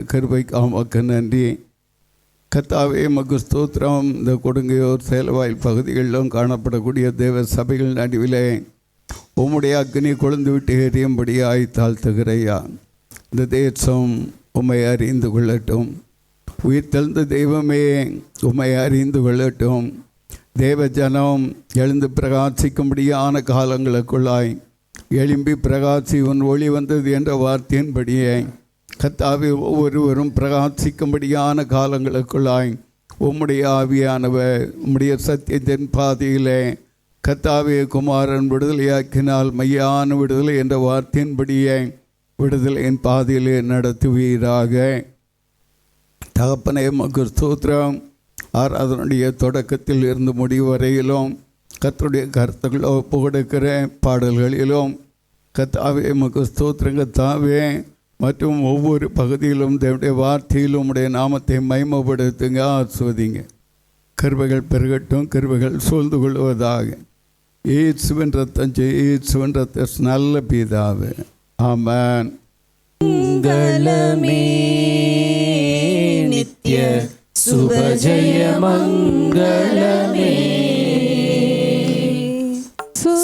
கிருபைக்காமக்கு நன்றி. கர்த்தாவே உமக்கு ஸ்தோத்திரம். இந்த கொடுங்கையூர் சேலவாயில் பகுதிகளிலும் காணப்படக்கூடிய தேவ சபைகள் நடுவிலே உம்முடைய அக்னி கொழுந்து விட்டு எரியும்படியாய் தாழ்த்துகிறையா. இந்த தேசம் உம்மை அறிந்து கொள்ளட்டும். உயிர் தெழுந்த தெய்வமே உம்மை அறிந்து கொள்ளட்டும். தேவ ஜனம் எழுந்து பிரகாசிக்கும்படியான காலங்களுக்குள்ளாய் எழும்பி பிரகாசி உன் ஒளி வந்தது என்ற வார்த்தையின்படியே கர்த்தாவே ஒவ்வொருவரும் பிரகாசிக்கும்படியான காலங்களுக்குள்ளாய் உம்முடைய ஆவியானவர் உம்முடைய சத்தியத்தின் பாதையிலே கர்த்தாவே குமாரன் விடுதலையாக்கினால் மையான விடுதலை என்ற வார்த்தையின்படியே விடுதலையின் பாதையிலே நடத்துவீராக. தகப்பனே உமக்கு ஸ்தோத்திரம். ஆராதனுடைய தொடக்கத்தில் இருந்து முடிவு வரையிலும் கர்த்தருடைய கருத்துக்களை ஒப்பு கொடுக்கிற பாடல்களிலும் கர்த்தாவே உமக்கு ஸ்தோத்திரம். கர்த்தாவே மற்றும் ஒவ்வொரு பகுதியிலும் தேவனுடைய வார்த்தையிலும் உடைய நாமத்தை மகிமைப்படுத்துங்க, ஆஸ்வதிங்க. கிருபைகள் பெருகட்டும், கிருபைகள் சூழ்ந்து கொள்வதாக. இயேசுவின் ரத்தம் இயேசுவின் ரத்தம் நல்ல பிதாவே, ஆமென். மங்களமே நித்ய சுபஜய மங்களமே,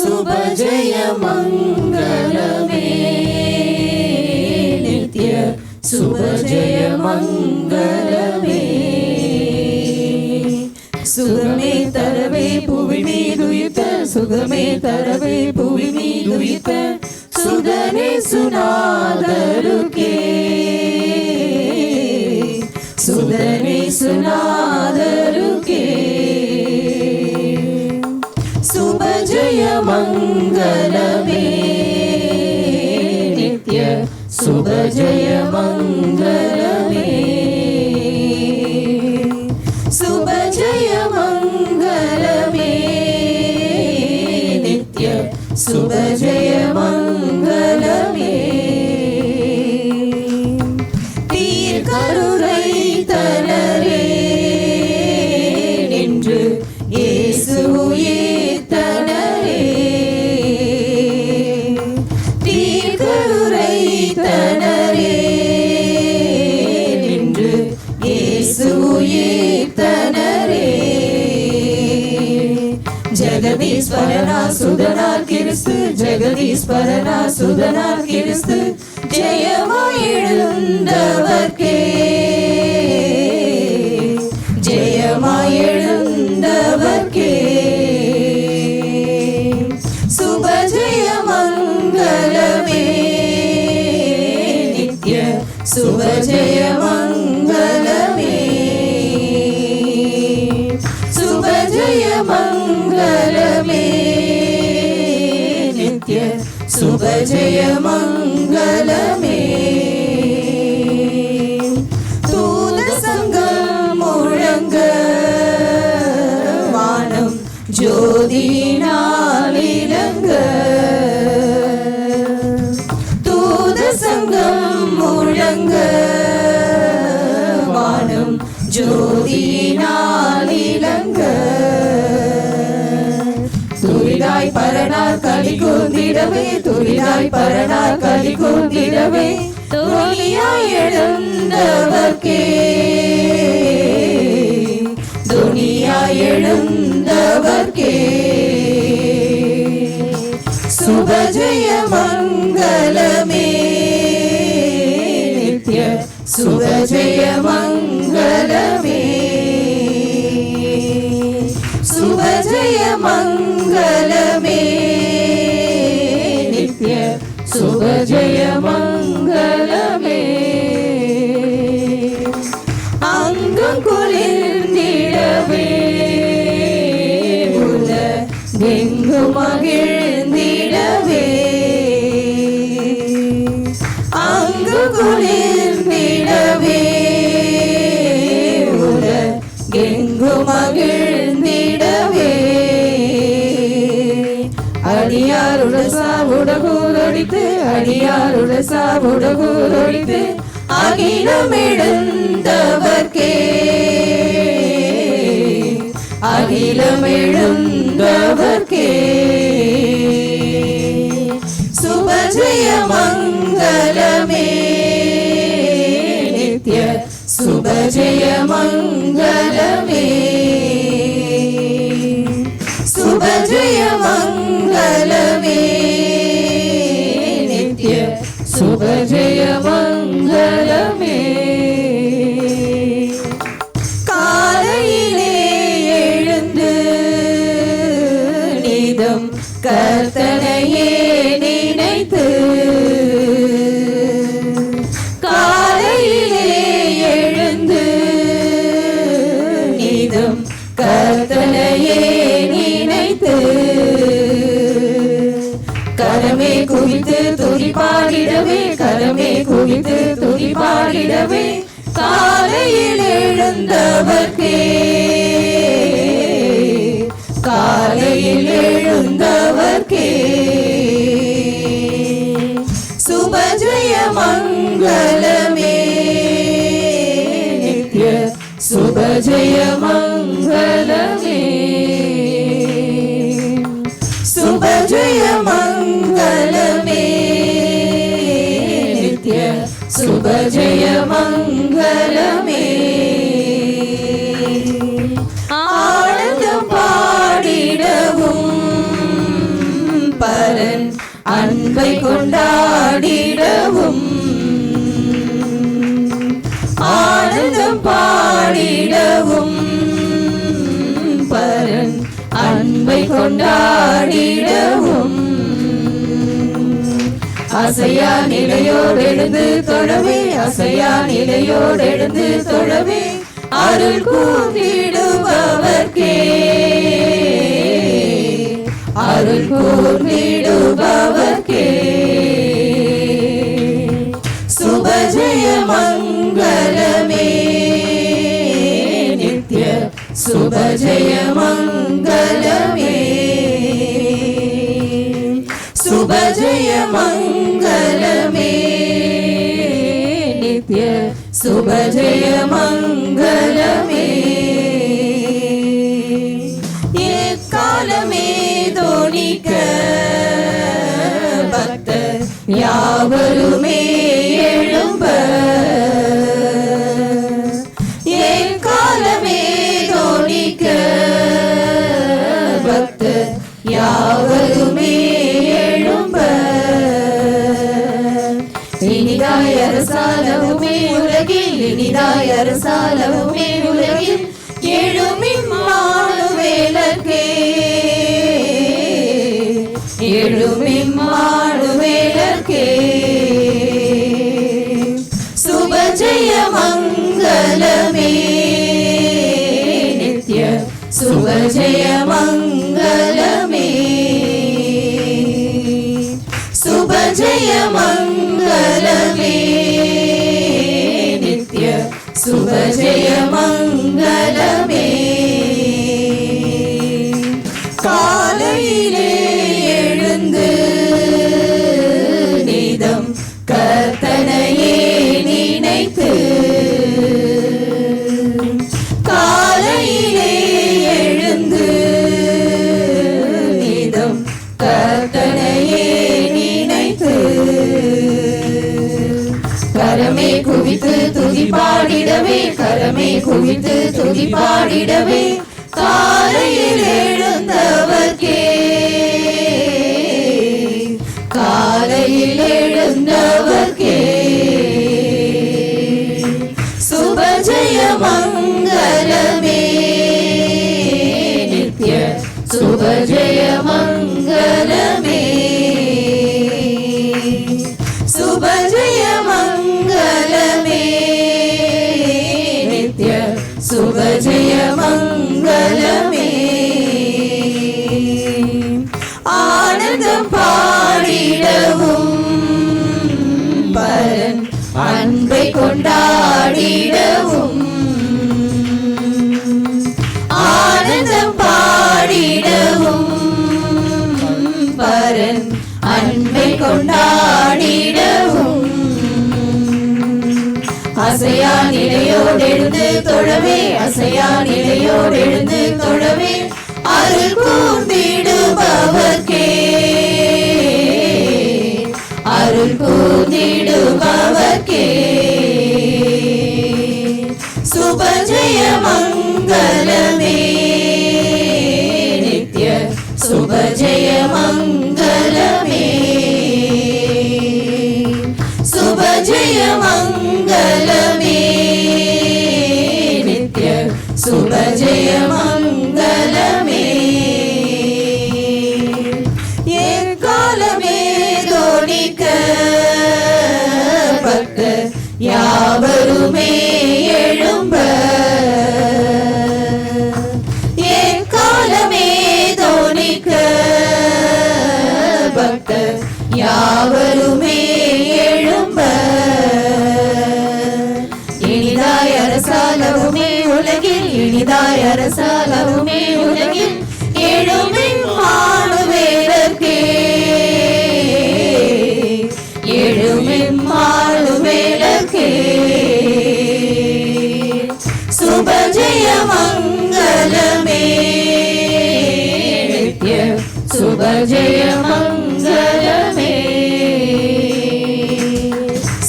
சுபஜய மங்களமே நித்ய சுபஜய மங்களமே. சுகமே தரவே புவி மீதுயிர்த்த, சுகமே தரவே புவி மீதுயிர்த்த சுதனே சுநாதருக்கே, சுதனே சுநாதருக்கே. சுபஜய மங்களமே நித்ய சுபஜய மங்களமே, சுபஜய மங்களமே நித்ய சுபஜய மங்களமே. தீர்க்கருரை தனரே நின்று இயேசு உயிர்த்தனரே, தீர்க்கருரை தனரே நின்று இயேசு உயிர்த்தனரே. ஜெகதீஸ்வரனா சுதனார் கிறிஸ்து, ஜெகதீஸ்வரனா சுதனார் கிறிஸ்து ஜெயமாய் எழுந்தவர்க்கே, ஜெயமாய் எழுந்தவர்க்கே. சுபஜய மங்களமே நித்ய சுபஜய மங்களமே, சுபஜய மங்களமே நித்ய சுபஜய மங்களமே. தூத சங்கம் முழங்க வானம் ஜோதியினால் இலங்க, தூத சங்கம் முழங்க வானம் ஜோதியினால் இலங்க. துரிதாய் பரனார் களி கூர்ந்திடவே, துரிதாய் பரனார் களி கூர்ந்திடவே துணியாய் எழுந்தவர்க்கே, துணியாய் எழுந்தவர்க்கே. சுபஜய மங்களமே நித்ய சுபஜய மங்களமே, சுபஜய மங்களமே நித்ய சுபஜய மங்களமே. அங்கம் குளிர்ந்திடவே உலகெங்கும் மகிழ்ந்திடவே, அங்கம் குளிர்ந்திடவே உலகெங்கும் மகிழ்ந்திடவே. அடியாருட சாவுடகூரொழித்து, அடியாருட சாவுடகூரொழித்து அகிலம் எழுந்தவர்க்கே, அகிலம் எழுந்தவர்க்கே. சுபஜய ஜெய மங்களமே நித்ய சுப ஜெய மங்களமே சுப ஜெய மங்களமே நித்ய சுப ஜெய மங்களமே காலையிலே எழுந்து நீதம் கர்த்தனையே நினைத்து காலையிலே எழுந்து நீதம் கர்த்தனையே நினைத்து கரமே குவித்து துதி பாடிடவே கரமே குவித்து துதி பாடிடவே காலையில் எழுந்தவர்க்கே காலையில் எழுந்தவர்க்கே சுப ஜெய மங்களமே நித்ய சுப ஜெய மங்களமே சுப ஜெய மங்களமே நித்ய சுப ஜெய மங்களமே ஆனந்தம் பாடிடவும் பரன் அன்பை கொண்டாடிடவும் ஆனந்தம் பாடிடவும் பரன் அன்பை கொண்டாடிடவும் அசையா நிலையோடு எழுந்து தொழவே அசையா நிலையோடு எழுந்து தொழவே அருள் கூர்ந்திடுபவர்க்கே அருள் கூர்ந்திடுபவர்க்கே சுப ஜெய மங்களமே நித்ய சுப ஜெய மங்களமே சுப ஜெய மங்களமே நித்ய சுப ஜெய மங்களமே எக்காலமே தோணிக்க பக்தர் யாவருமே எழும்ப எக்காலமே தோணிக்க பக்தர் யாவருமே எழும்ப இனிதாய் அரசாலவுமே உலகில் இனிதாய் அரசாலவுமே உலகில் எழுமிம்மானுவேலர்க்கே எழுமிம்மானுவேலர்க்கே சுப ஜெய மங்களமே நித்ய சுப ஜெய மங்களமே சுப ஜெய மங்களமே நித்ய சுப ஜெய மங்களமே காலையிலே எழுந்து நீதம் கர்த்தனையே நினைத்து காலையிலே எழுந்து நீதம் கர்த்தனையே நினைத்து கரமே குவித்து துதி பாடிடவே கரமே குவித்து துதி பாடிடவே காலையில் எழுந்தவர்க்கே காலையில் எழுந்தவர்க்கே சுப ஜெய மங்களமே நித்ய சுப ஜெய மங்களமே சுப ஜெய மங்களமே நித்ய சுப ஜெய மங்களமே ஆனந்தம் பாடிடவும் பரன் அன்பை கொண்டாடிடவும் ஆனந்தம் பாடிடவும் பரன் அன்பை கொண்டாடிடவும் அசையா நிலையோடு எழுந்து தொழவே அசையா நிலையோடு எழுந்து தொழவே அருள் கூர்ந்திடுபவர்க்கே அருள் கூர்ந்திடுபவர்க்கே சுபஜய மங்களமே நித்ய சுபஜய மங்களமே சுபஜய மங்களமே நித்ய சுபஜய மங்களமே எக்காலமே தோணிக்க பக்தர் யாவருமே எழும்ப எக்காலமே தோணிக்க பக்தர் யாவருமே எழும்ப இனிதாய் அரசாலவுமே உலகில் இனிதாய் அரசாலவுமே உலகில் எழுமின் மாணுவேலர்க்கே எழுமின் மாணுவேலர்க்கே சுபஜய மங்களமே நித்ய சுபஜய மங்களமே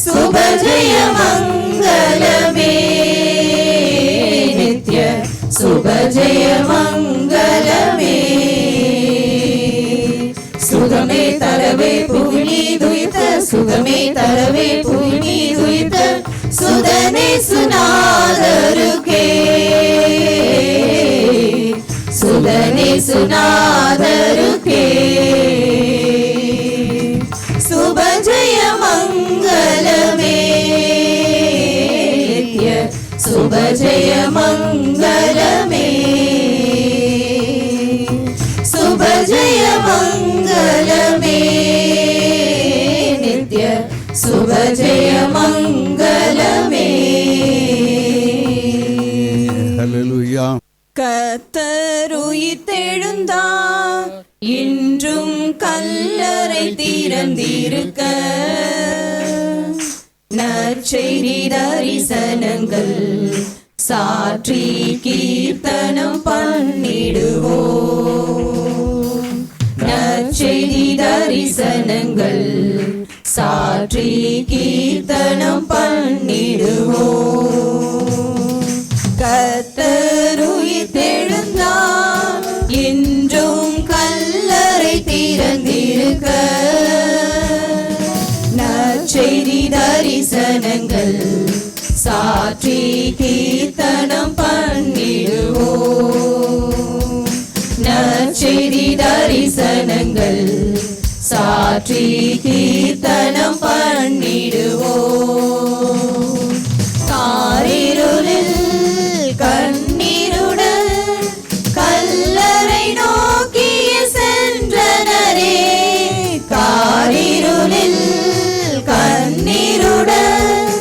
சுபஜய மங்களமே நித்ய சுபஜய மங்களமே சுகமே தரவே புவினி துயித்த சுகமே தரவே புவினி துயித்த சுதனே சுநாதருக்கே சுதனே சுநாதருக்கே சுபஜய மங்களமே நித்ய சுபஜய மங்களமே சுபஜய மங்களமே நித்ய சுபஜய மங்களமே ஹல்லேலூயா. கர்த்தர் உயிர்த்தெழுந்தார் இன்றும் கல்லறை திறந்திருக்க நற்செய்தி தரிசனங்கள் சாற்றி கீர்த்தனம் பண்ணிடுவோம் நற்செய்தி தரிசனங்கள் சாற்றி கீர்த்தனம் பண்ணிடுவோம் கர்த்தர் உயிர்த்தெழுந்தார் இன்றும் கல்லறை திறந்திருக்க நற்செய்தி தரிசனங்கள் சாற்றி கீர்த்தனம் பண்ணிடுவோம் நற்செய்தி தரிசனங்கள் சாற்றி கீர்த்தனம் பண்ணிடுவோம் காரிருளில் கண்ணீருடன் கல்லறை நோக்கிய சென்றனரே காரிருளில் கண்ணீருடன்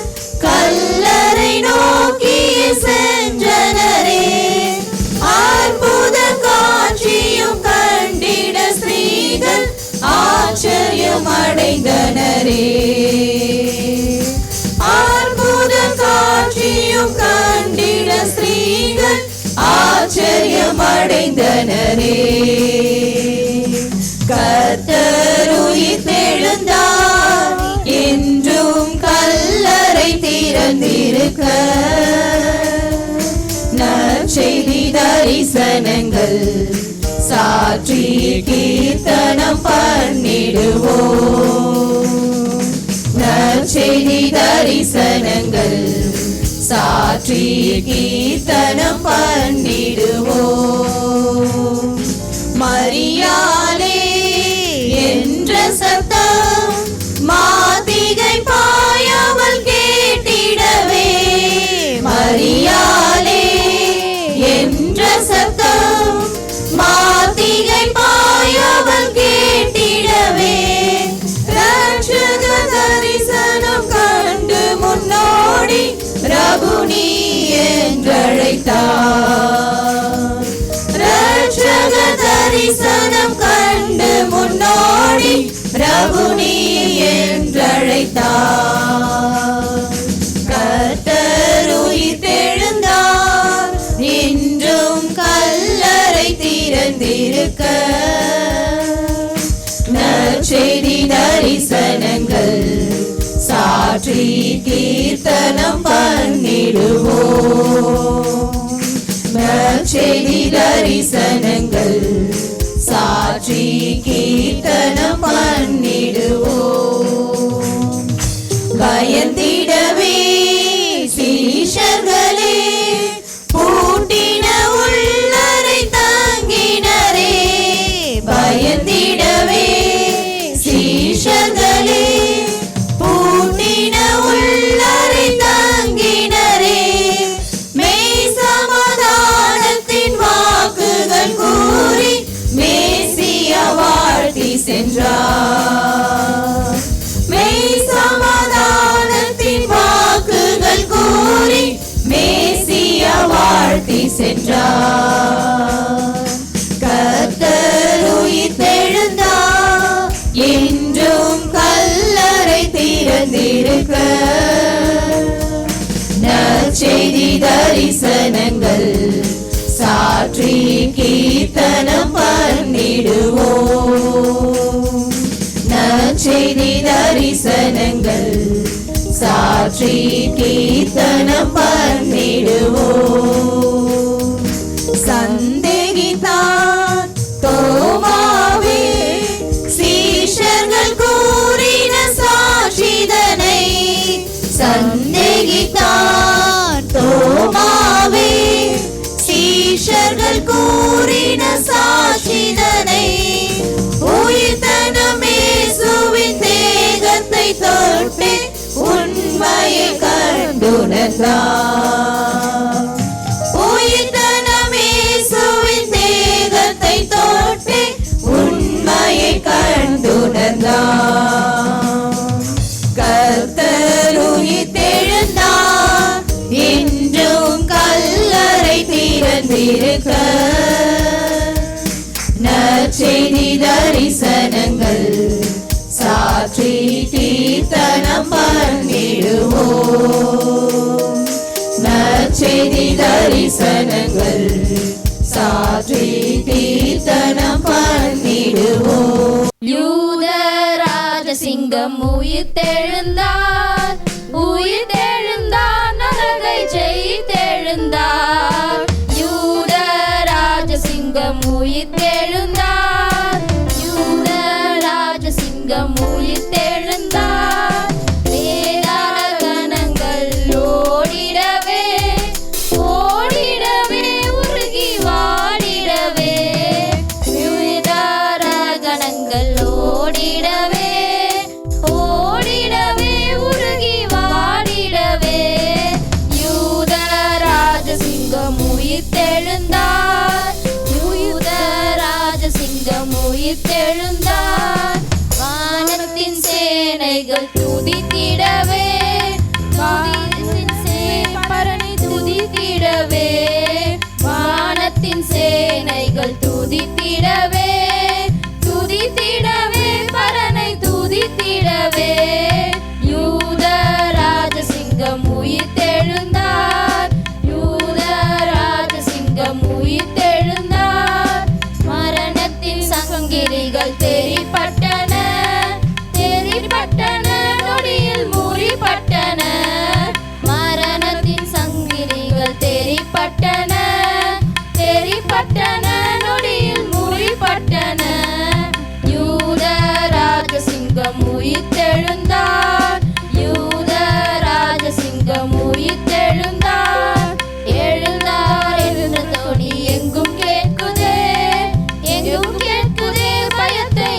கல்லறை நோக்கிய சென்றனரே அற்புத காட்சியும் கண்டிட ஸ்திரீகள் ஆச்சரியம் அடைந்தனரே அற்புத காட்சியும் கண்டிட ஸ்திரீகள் ஆச்சரியம் அடைந்தனரே கர்த்தர் உயிர்த்தெழுந்தார் என்றும் கல்லறை திறந்திருக்க நற்செய்தி தரிசனங்கள் சாற்றி கீர்த்தனம் பண்ணிடுவோம் நற்செய்தி தரிசனங்கள் சாற்றி கீர்த்தனம் பண்ணிடுவோம் மரியாளே என்ற சத்தம் மாதிகை பாயாமல் கேட்டிடவே மரியாளே என்ற சத்தம் மாதிகை பாயாமல் கேட்டிடவே ரட்சக தரிசனம் கண்டு முன்னோடி ரகுனி என்றழைத்தார் ரட்சக தரிசனம் கண்டு முன்னோடி ரகுனி என்றழைத்தார் கர்த்தர் உயிர்த்தெழுந்தார் இன்றும் கல்லறை திறந்திருக்க நற்செய்தி தரிசனங்கள் சாற்றி கீர்த்தனம் பண்ணிடுவோம். நற்செய்தி தரிசனங்கள் சாற்றி கீர்த்தனம் பண்ணிடுவோம். பயந்திடவே சீஷர்களே பூட்டின உள்ளறை தங்கினரே. பயந்திடவே சீஷர்களே பூட்டின உள்ளறை தங்கினரே. மெய் சமாதானத்தின் வாக்குகள் கூறி மேசியா வாழ்த்தி சென்றார். மெய் சமாதானத்தின் வாக்குகள் கூறி மேசியா வாழ்த்தி சென்றார். கர்த்தர் உயிர்த்தெழுந்தார், என்றும் கல்லறை திறந்திருக்க. நற்செய்தி தரிசனங்கள் சாற்றி கீர்த்தனம் பண்ணிடுவோம். நற்செய்தி தரிசனங்கள் சாற்றி கீர்த்தனம் பண்ணிடுவோம். சந்தேகித்தான் தோமாவே சீஷர்கள் கூறின சாட்சிதனை. சந்தேகித்தான் தோமாவே சீஷர்கள் கூறின சாட்சிதனை. உயிர்த்தனம் இயேசுவின் தேகத்தை தொட்டு உண்மையை கண்டுணர்ந்தார். உயிர்த்தனம் இயேசுவின் தேகத்தை தொட்டு உண்மையை கண்டுணர்ந்தார். கர்த்தர் உயிர்த்தெழுந்தார், என்றும் கல்லறை திறந்திருக்க. நற்செய்தி தரிசனங்கள் சாற்றி கீர்த்தனம் பண்ணிடுவோம். நற்செய்தி தரிசனங்கள் சாற்றி கீர்த்தனம் பண்ணிடுவோம். யூத ராஜசிங்கம் உயிர்த்தெழுந்தார், உயிர்த்தெழுந்தார், நரகை ஜெயித்தெழுந்தார். யூத ராஜசிங்கம் உயிர்த்தெழுந்தார், யூத ராஜசிங்கம் உயிர்த்தெழுந்தார். வேதாள கணங்கள் ஓடிடவே, ஓடிடவே, உருகி வாடிடவே. வேதாள கணங்கள் ஓடிடவே, ஓடிடவே, உருகி வாடிடவே. யூத ராஜசிங்கம் உயிர்த்தெழுந்தார், யூத ராஜசிங்கம் உயிர்த்தெழுந்தார். வானத்தின் சேனைகள் துதித்திடவே, வானத்தின் பரணி துதித்திடவே. வானத்தின் சேனைகள் துதித்திடவே, துதித்திடவே, பரணை துதித்திடவே. யூத ராஜசிங்கம் உயிர்த்தெழுந்தார், யூத ராஜசிங்கம் உயிர்த்தெழுந்தார். மரணத்தின் சங்கிலிகள் தெரிப்பட்டன, தெரிப்பட்டன, நொடியில் முறிப்பட்டன. மரணத்தின் சங்கிலிகள் தெரிப்பட்டன, தெரிப்பட்டன, நொடியில் முறிப்பட்டன. யூத ராஜசிங்கம் உயிர்த்தெழுந்தார், யூத ராஜசிங்கம் உயிர்த்தெழுந்தார். எழுந்தார் என்ற தொனி எங்கும் கேட்குதே, எங்கும் கேட்குதே, பயத்தை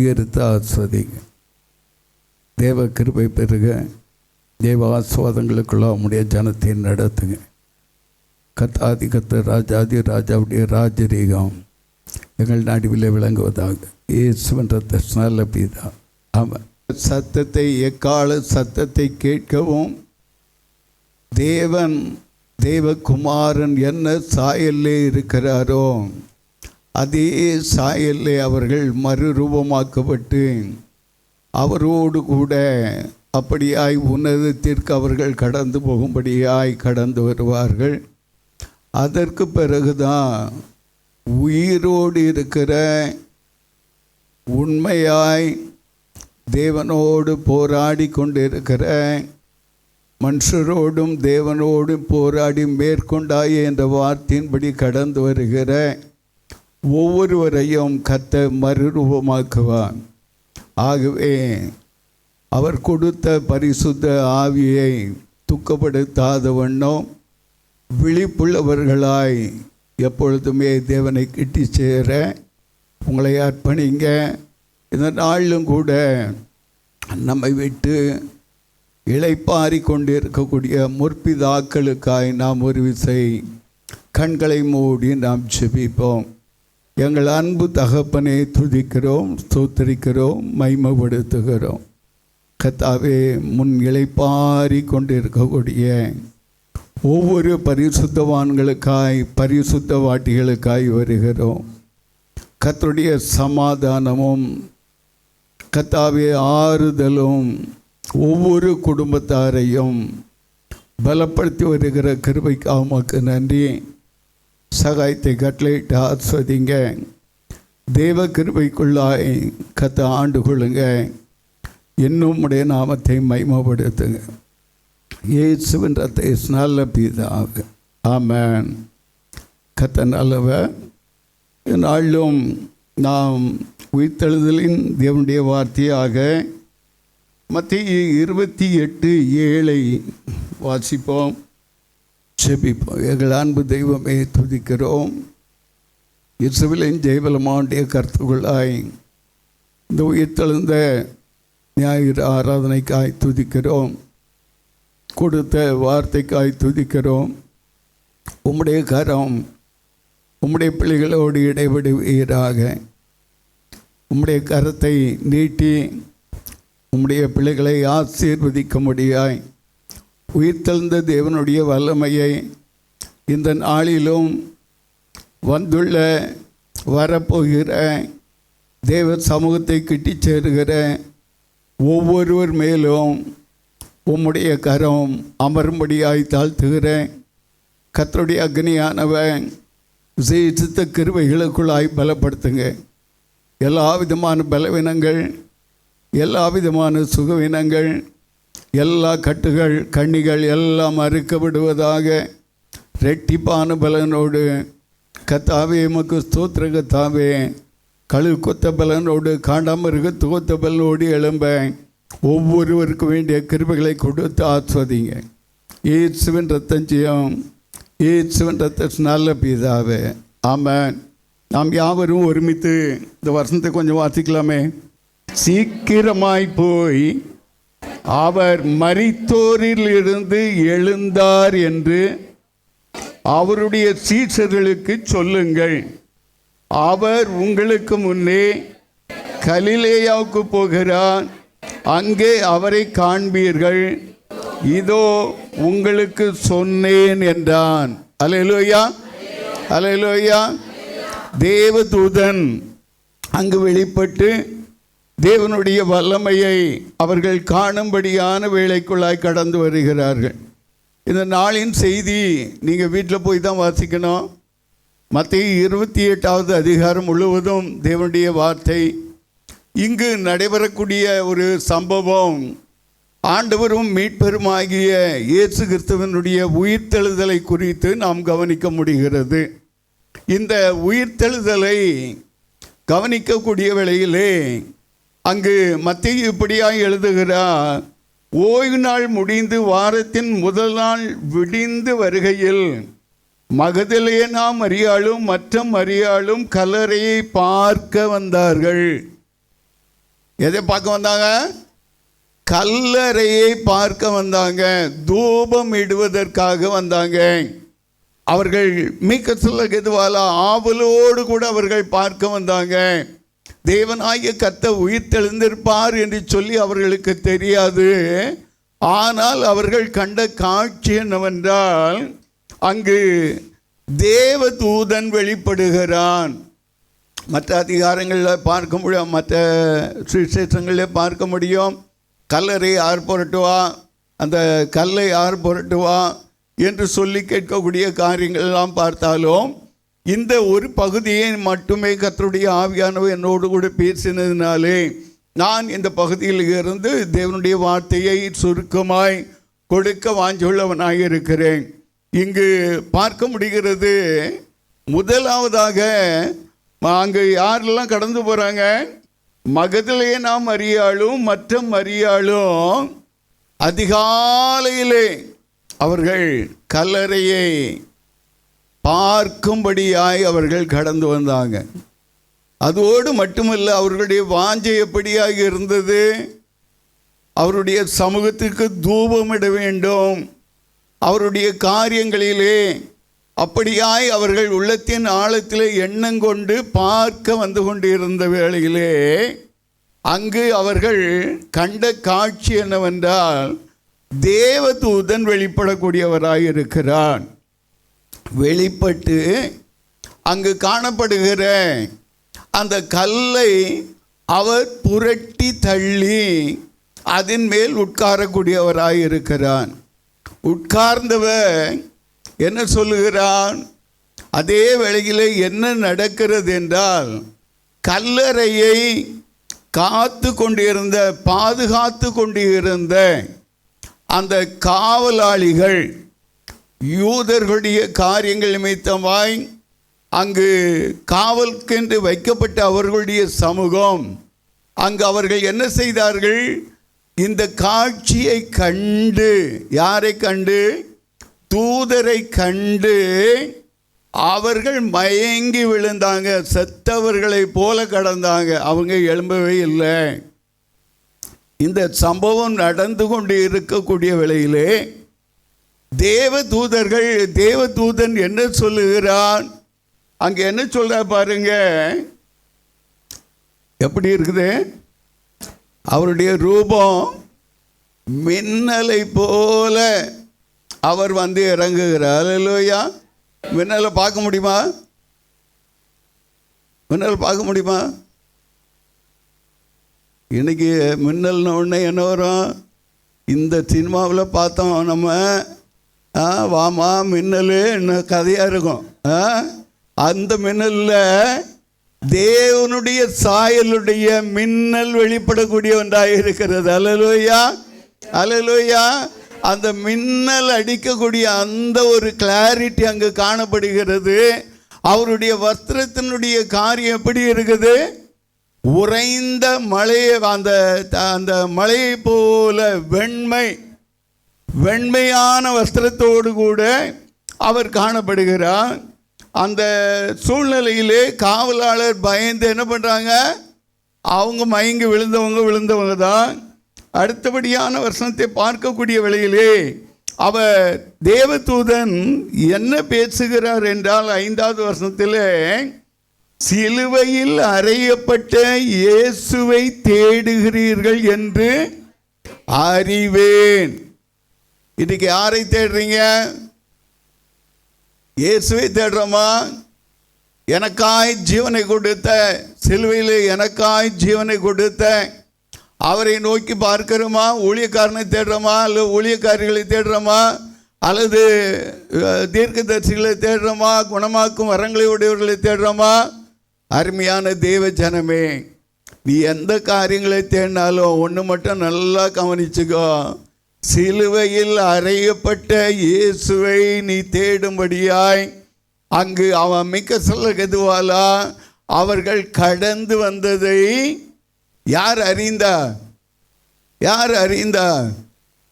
அங்கீகரித்து ஆஸ்வதிங்க. தேவ கிருபை பெருக, தேவ ஆஸ்வாதங்களுக்குள்ள உம்முடைய ஜனத்தை நடத்துங்க. கத்தாதி கத்த ராஜாதி ராஜாவுடைய ராஜரீகம் எங்கள் நடுவில் விளங்குவதாக. இயேசுவின் ரத்தத்தினால பிதா, ஆமாம். சத்தத்தை, எக்கால சத்தத்தை கேட்கவும் தேவன் தேவகுமாரன் என்ன சாயல்லே இருக்கிறாரோ அதே சாயல்லே அவர்கள் மறுரூபமாக்கப்பட்டு அவரோடு கூட அப்படியாய் உன்னதத்திற்கு அவர்கள் கடந்து போகும்படியாய் கடந்து வருவார்கள். அதற்கு பிறகுதான் உயிரோடு இருக்கிற உண்மையாய் தேவனோடு போராடி கொண்டிருக்கிற மனுஷரோடும் தேவனோடும் போராடி மேற்கொண்டாயே என்ற வார்த்தையின்படி கடந்து வருகிற ஒவ்வொருவரையும் கர்த்தர் மறுரூபமாக்குவார். ஆகவே அவர் கொடுத்த பரிசுத்த ஆவியை துக்கப்படுத்தாத வண்ணம் விழிப்புள்ளவர்களாய் எப்பொழுதுமே தேவனை கிட்டி சேர உங்களை அர்ப்பணிங்க. இந்த நாளிலும் கூட நம்மை விட்டு இளைப்பாரி கொண்டு இருக்கக்கூடிய முற்பிதாக்களுக்காய் நாம் ஒரு விசை கண்களை மூடி நாம் ஜெபிப்போம். எங்கள் அன்பு தகப்பனை துதிக்கிறோம், ஸ்தோத்திரிக்கிறோம், மகிமைப்படுத்துகிறோம். கர்த்தாவே, முன் இளைப்பாரி கொண்டு இருக்கக்கூடிய ஒவ்வொரு பரிசுத்தவான்களுக்காய் பரிசுத்தவாட்டிகளுக்காய் வருகிறோம். கர்த்தருடைய சமாதானமும் கர்த்தாவே ஆறுதலும் ஒவ்வொரு குடும்பத்தாரையும் பலப்படுத்தி வருகிற கிருபைக்காக உமக்கு நன்றி. சகாயத்தை கட்டளையிட்டு ஆஸ்வதிங்க. தேவ கிருபைக்குள்ளாய் கர்த்தர் ஆண்டு கொள்ளுங்க. இன்னும் உடைய நாமத்தை மகிமைப்படுத்துங்க. இயேசுவின் ரத்தத்தினால பிதாவே, ஆமென். கர்த்தர் நல்லவர். நாளும் நாம் உயிர்த்தெழுதலின் தேவனுடைய வார்த்தையாக மத்தேயு 28:7 வாசிப்போம், செபிப்போம். எங்கள் அன்பு தெய்வமே துதிக்கிறோம். இஸ்ரவேலின் ஜெயபலமாண்டிய கருத்துக்களாய் இந்த உயிர்த்தெழுந்த ஞாயிறு ஆராதனைக்காய் துதிக்கிறோம். கொடுத்த வார்த்தைக்காய் துதிக்கிறோம். உம்முடைய கரம் உம்முடைய பிள்ளைகளோடு இடைபடுவீராக. உம்முடைய கரத்தை நீட்டி உம்முடைய பிள்ளைகளை ஆசீர்வதிக்க முடியாய் உயிர்த்தெழுந்த தேவனுடைய வல்லமையை இந்த நாளிலும் வந்துள்ள வரப்போகிற தேவ சமூகத்தை கிட்டி சேருகிற ஒவ்வொருவர் மேலும் உம்முடைய கரம் அமரும்படியாய் தாழ்த்துகிற கர்த்தருடைய அக்னியானவன் விசேஷித்த கிருபைகளுக்குள்ளாய் பலப்படுத்துங்க. எல்லா விதமான பலவீனங்கள், எல்லா விதமான சுகவீனங்கள், எல்லா கட்டுகள் கண்ணிகள் எல்லாம் அறுக்கப்படுவதாக. ரெட்டிப்பான பலனோடு கர்த்தாவே உமக்கு ஸ்தோத்திர. கர்த்தாவே, கழு கொத்த பலனோடு காண்டாமிருக துவத்த பலனோடு எழும்ப ஒவ்வொருவருக்கு வேண்டிய கிருபைகளை கொடுத்து ஆஸ்வதிங்க. இயேசுவின் ரத்தஞ்சியம், இயேசுவின் ரத்தத்தினால பிதாவே, ஆமென். நாம் யாவரும் ஒருமித்து இந்த வசனத்தை கொஞ்சம் வாசிக்கலாமே. சீக்கிரமாய் போய் அவர் மரித்தோரில் இருந்து எழுந்தார் என்று அவருடைய சீஷர்களுக்கு சொல்லுங்கள். அவர் உங்களுக்கு முன்னே கலிலேயாவுக்கு போகிறார், அங்கே அவரை காண்பீர்கள். இதோ உங்களுக்கு சொன்னேன் என்றான். அல்லேலூயா, அல்லேலூயா. தேவதூதன் அங்கு வெளிப்பட்டு தேவனுடைய வல்லமையை அவர்கள் காணும்படியான வேளைக்குள்ளாய் கடந்து வருகிறார்கள். இந்த நாளின் செய்தி நீங்கள் வீட்டில் போய் தான் வாசிக்கணும். மத்தேயு 28வது அதிகாரம் முழுவதும் தேவனுடைய வார்த்தை. இங்கு நடைபெறக்கூடிய ஒரு சம்பவம் ஆண்டவரும் மீட்பெருமாகிய இயேசு கிறிஸ்துவினுடைய உயிர்த்தெழுதலை குறித்து நாம் கவனிக்க முடிகிறது. இந்த உயிர்த்தெழுதலை கவனிக்கக்கூடிய வேளையிலே அங்கு மத்தேயு இப்படியாய் எழுதுகிறார். ஓய்வு நாள் முடிந்து வாரத்தின் முதல் நாள் விடிந்து வருகையில் மகதலேனா மரியாளும் மற்ற மரியாளும் கல்லறையை பார்க்க வந்தார்கள். எதை பார்க்க வந்தாங்க? கல்லறையை பார்க்க வந்தாங்க, தூபம் இடுவதற்காக வந்தாங்க. அவர்கள் மிக சில கெதுவால ஆவலோடு கூட அவர்கள் பார்க்க வந்தாங்க. தேவனாகிய கர்த்தர் உயிர் தெழுந்திருப்பார் என்று சொல்லி அவர்களுக்கு தெரியாது. ஆனால் அவர்கள் கண்ட காட்சி என்னவென்றால், அங்கு தேவதூதன் வெளிப்படுகிறான். மற்ற அதிகாரங்களில் பார்க்க முடியும், மற்ற சுவிசேஷங்களில் பார்க்க முடியும். கல்லறை யார் புரட்டுவா, அந்த கல்லை யார் புரட்டுவா என்று சொல்லி கேட்கக்கூடிய காரியங்கள்லாம் பார்த்தாலும், இந்த ஒரு பகுதியை மட்டுமே கர்த்தருடைய ஆவியானவர் என்னோடு கூட பேசினதினாலே நான் இந்த பகுதியில் இருந்து தேவனுடைய வார்த்தையை சுருக்கமாய் கொடுக்க வாஞ்சுள்ளவனாக இருக்கிறேன். இங்கு பார்க்க முடிகிறது, முதலாவதாக அங்கு யாரெல்லாம் கடந்து போகிறாங்க? மகதலேனா மரியாளும் மற்ற மரியாளும் அதிகாலையிலே அவர்கள் கல்லறையை பார்க்கும்படியாய் அவர்கள் கடந்து வந்தாங்க. அதோடு மட்டுமல்ல, அவர்களுடைய வாஞ்சை எப்படியாக இருந்தது? அவருடைய சமூகத்துக்கு தூபமிட வேண்டும். அவருடைய காரியங்களிலே அப்படியாய் அவர்கள் உள்ளத்தின் ஆழத்திலே எண்ணம் கொண்டு பார்க்க வந்து கொண்டு இருந்த வேளையிலே அங்கு அவர்கள் கண்ட காட்சி என்னவென்றால், தேவதூதன் வெளிப்படக்கூடியவராய் இருக்கிறான். வெளிப்பட்டு அங்கு காணப்படுகிற அந்த கல்லை அவர் புரட்டி தள்ளி அதன் மேல் உட்காரக்கூடியவராய் இருக்கிறான். உட்கார்ந்தவர் என்ன சொல்லுகிறான்? அதே வேளையிலே என்ன நடக்கிறது என்றால், கல்லறையை காத்து கொண்டிருந்த, பாதுகாத்து கொண்டிருந்த அந்த காவலாளிகள், யூதர்களுடைய காரியங்கள் நிமித்தமாய் அங்கு காவலுக்கென்று வைக்கப்பட்ட அவர்களுடைய சமூகம், அங்கு அவர்கள் என்ன செய்தார்கள்? இந்த காட்சியை கண்டு, யாரை கண்டு? தூதரை கண்டு அவர்கள் மயங்கி விழுந்தாங்க. செத்தவர்களை போல கடந்தாங்க. அவங்க எழும்பவே இல்லை. இந்த சம்பவம் நடந்து கொண்டு இருக்கக்கூடிய வேளையிலே தேவதூதன் என்ன சொல்லுகிறான்? அங்கே என்ன சொல்ற பாருங்க, எப்படி இருக்குது? அவருடைய ரூபம் மின்னலை போல அவர் வந்து இறங்குகிறார். அல்லேலூயா. மின்னலை பார்க்க முடியுமா? மின்னல் பார்க்க முடியுமா? இன்னைக்கு மின்னல்னு ஒன்று என்ன வரும்? இந்த சினிமாவில் பார்த்தோம் நம்ம, வாமா மின்னல் என்ன கதையாக இருக்கும். அந்த மின்னலில் தேவனுடைய சாயலுடைய மின்னல் வெளிப்படக்கூடிய ஒன்றாக இருக்கிறது. அல்லேலூயா, அல்லேலூயா. அந்த மின்னல் அடிக்கக்கூடிய அந்த ஒரு கிளாரிட்டி அங்கு காணப்படுகிறது. அவருடைய வஸ்திரத்தினுடைய காரியம் எப்படி இருக்குது? உறைந்த மழையை, அந்த மழையை போல வெண்மையான வஸ்திரத்தோடு கூட அவர் காணப்படுகிறார். அந்த சூழ்நிலையிலே காவலாளர் பயந்து என்ன பண்ணுறாங்க? அவங்க மயங்கி விழுந்தவங்க தான். அடுத்தபடியான வசனத்தை பார்க்கக்கூடிய வேளையிலே அவர் தேவதூதன் என்ன பேசுகிறார் என்றால், 5வது வசனத்தில், சிலுவையில் அறையப்பட்ட இயேசுவை தேடுகிறீர்கள் என்று அறிவேன். இன்னைக்கு யாரை தேடுறீங்க? இயேசுவை தேடுறோமா? எனக்காய் ஜீவனை கொடுத்த, சிலுவையில் எனக்காய் ஜீவனை கொடுத்த அவரை நோக்கி பார்க்கிறோமா? ஊழியக்காரனை தேடுறோமா? அல்லது ஊழியக்காரிகளை தேடுறோமா? அல்லது தீர்க்கதரிசிகளை தேடுறோமா? குணமாக்கும் வரங்களை உடையவர்களை தேடுறோமா? அருமையான தேவ ஜனமே, நீ எந்த காரியங்களை தேடினாலும் ஒன்று மட்டும் நல்லா கவனிச்சுக்கோ. சிலுவையில் அறையப்பட்ட இயேசுவை நீ தேடும்படியாய் அங்கு அவன் மிக்க சொல்ல கெதுவாலா அவர்கள் கடந்து வந்ததை யார் அறிந்தா?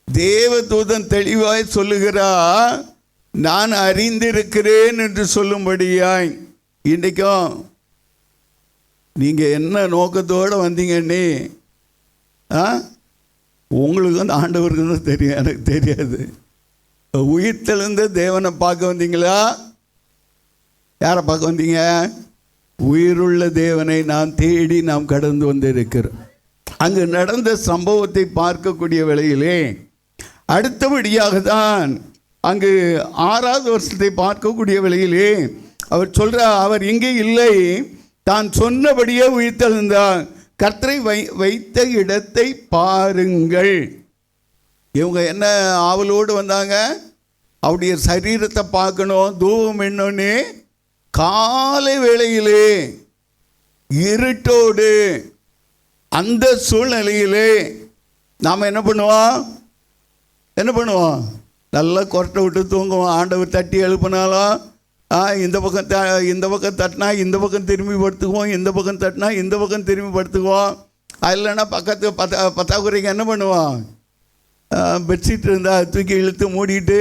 தேவதூதன் தெளிவாய் சொல்லுகிறார், நான் அறிந்திருக்கிறேன் என்று சொல்லும்படியாய். இன்றைக்கும் நீங்கள் என்ன நோக்கத்தோடு வந்தீங்கன்னு உங்களுக்கு வந்து ஆண்டவருக்கு தான் தெரியும், எனக்கு தெரியாது. உயிர்த்தெழுந்த தேவனை பார்க்க வந்தீங்களா? யாரை பார்க்க வந்தீங்க? உயிருள்ள தேவனை நாம் தேடி நாம் கடந்து வந்திருக்கிறோம். அங்கு நடந்த சம்பவத்தை பார்க்கக்கூடிய வேளையிலே அடுத்தபடியாக தான் அங்கு 6வது வருஷத்தை பார்க்கக்கூடிய வேளையிலே அவர் சொல்கிறார், அவர் இங்கே இல்லை, தான் சொன்னபடியே உயிர்த்தெழுந்தார், கர்த்தரை வைத்த இடத்தை பாருங்கள். இவங்க என்ன ஆவலோடு வந்தாங்க? அவருடைய சரீரத்தை பார்க்கணும். தூவம் என்னன்னு காலை வேளையிலே இருட்டோடு அந்த சூழ்நிலையிலே நாம் என்ன பண்ணுவோம்? நல்லா கொரட்டை விட்டு தூங்குவோம். ஆண்டவர் தட்டி எழுப்பினாலும் இந்த பக்கம் தட்டினா இந்த பக்கம் திரும்பி படுத்துக்குவோம், இந்த பக்கம் தட்டினா இந்த பக்கம் திரும்பி படுத்துக்குவோம். அது இல்லைன்னா பத்தாக்குறைக்கு என்ன பண்ணுவோம்? பெட்ஷீட் இருந்தால் தூக்கி இழுத்து மூடிட்டு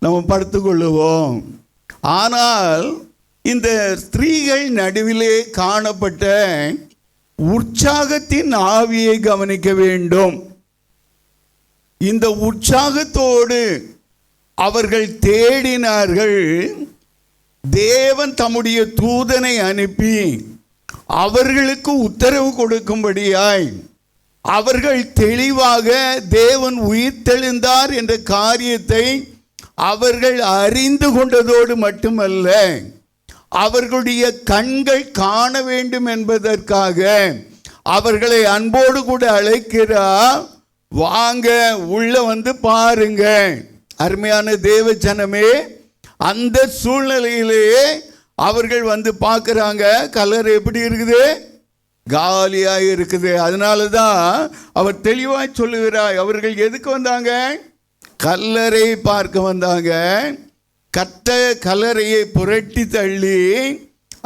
நம்ம படுத்துக்கொள்ளுவோம். ஆனால் இந்த ஸ்திரீகள் நடுவிலே காணப்பட்ட உற்சாகத்தின் ஆவியை கவனிக்க வேண்டும். இந்த உற்சாகத்தோடு அவர்கள் தேடினார்கள். தேவன் தம்முடைய தூதனை அனுப்பி அவர்களுக்கு உத்தரவு கொடுக்கும்படியாய் அவர்கள் தெளிவாக தேவன் உயிர்த்தெழுந்தார் என்ற காரியத்தை அவர்கள் அறிந்து கொண்டதோடு மட்டுமல்ல, அவர்களுடைய கண்கள் காண வேண்டும் என்பதற்காக அவர்களை அன்போடு கூட அழைக்கிறார், வாங்க உள்ள வந்து பாருங்க. அருமையான தேவ ஜனமே, அந்த சூழ்நிலையிலேயே அவர்கள் வந்து பார்க்குறாங்க, கலர் எப்படி இருக்குது? காலியாக இருக்குது. அதனால தான் அவர் தெளிவாக சொல்லுகிறார், அவர்கள் எதுக்கு வந்தாங்க? கல்லறை பார்க்க வந்தாங்க. கட்ட கல்லறையை புரட்டி தள்ளி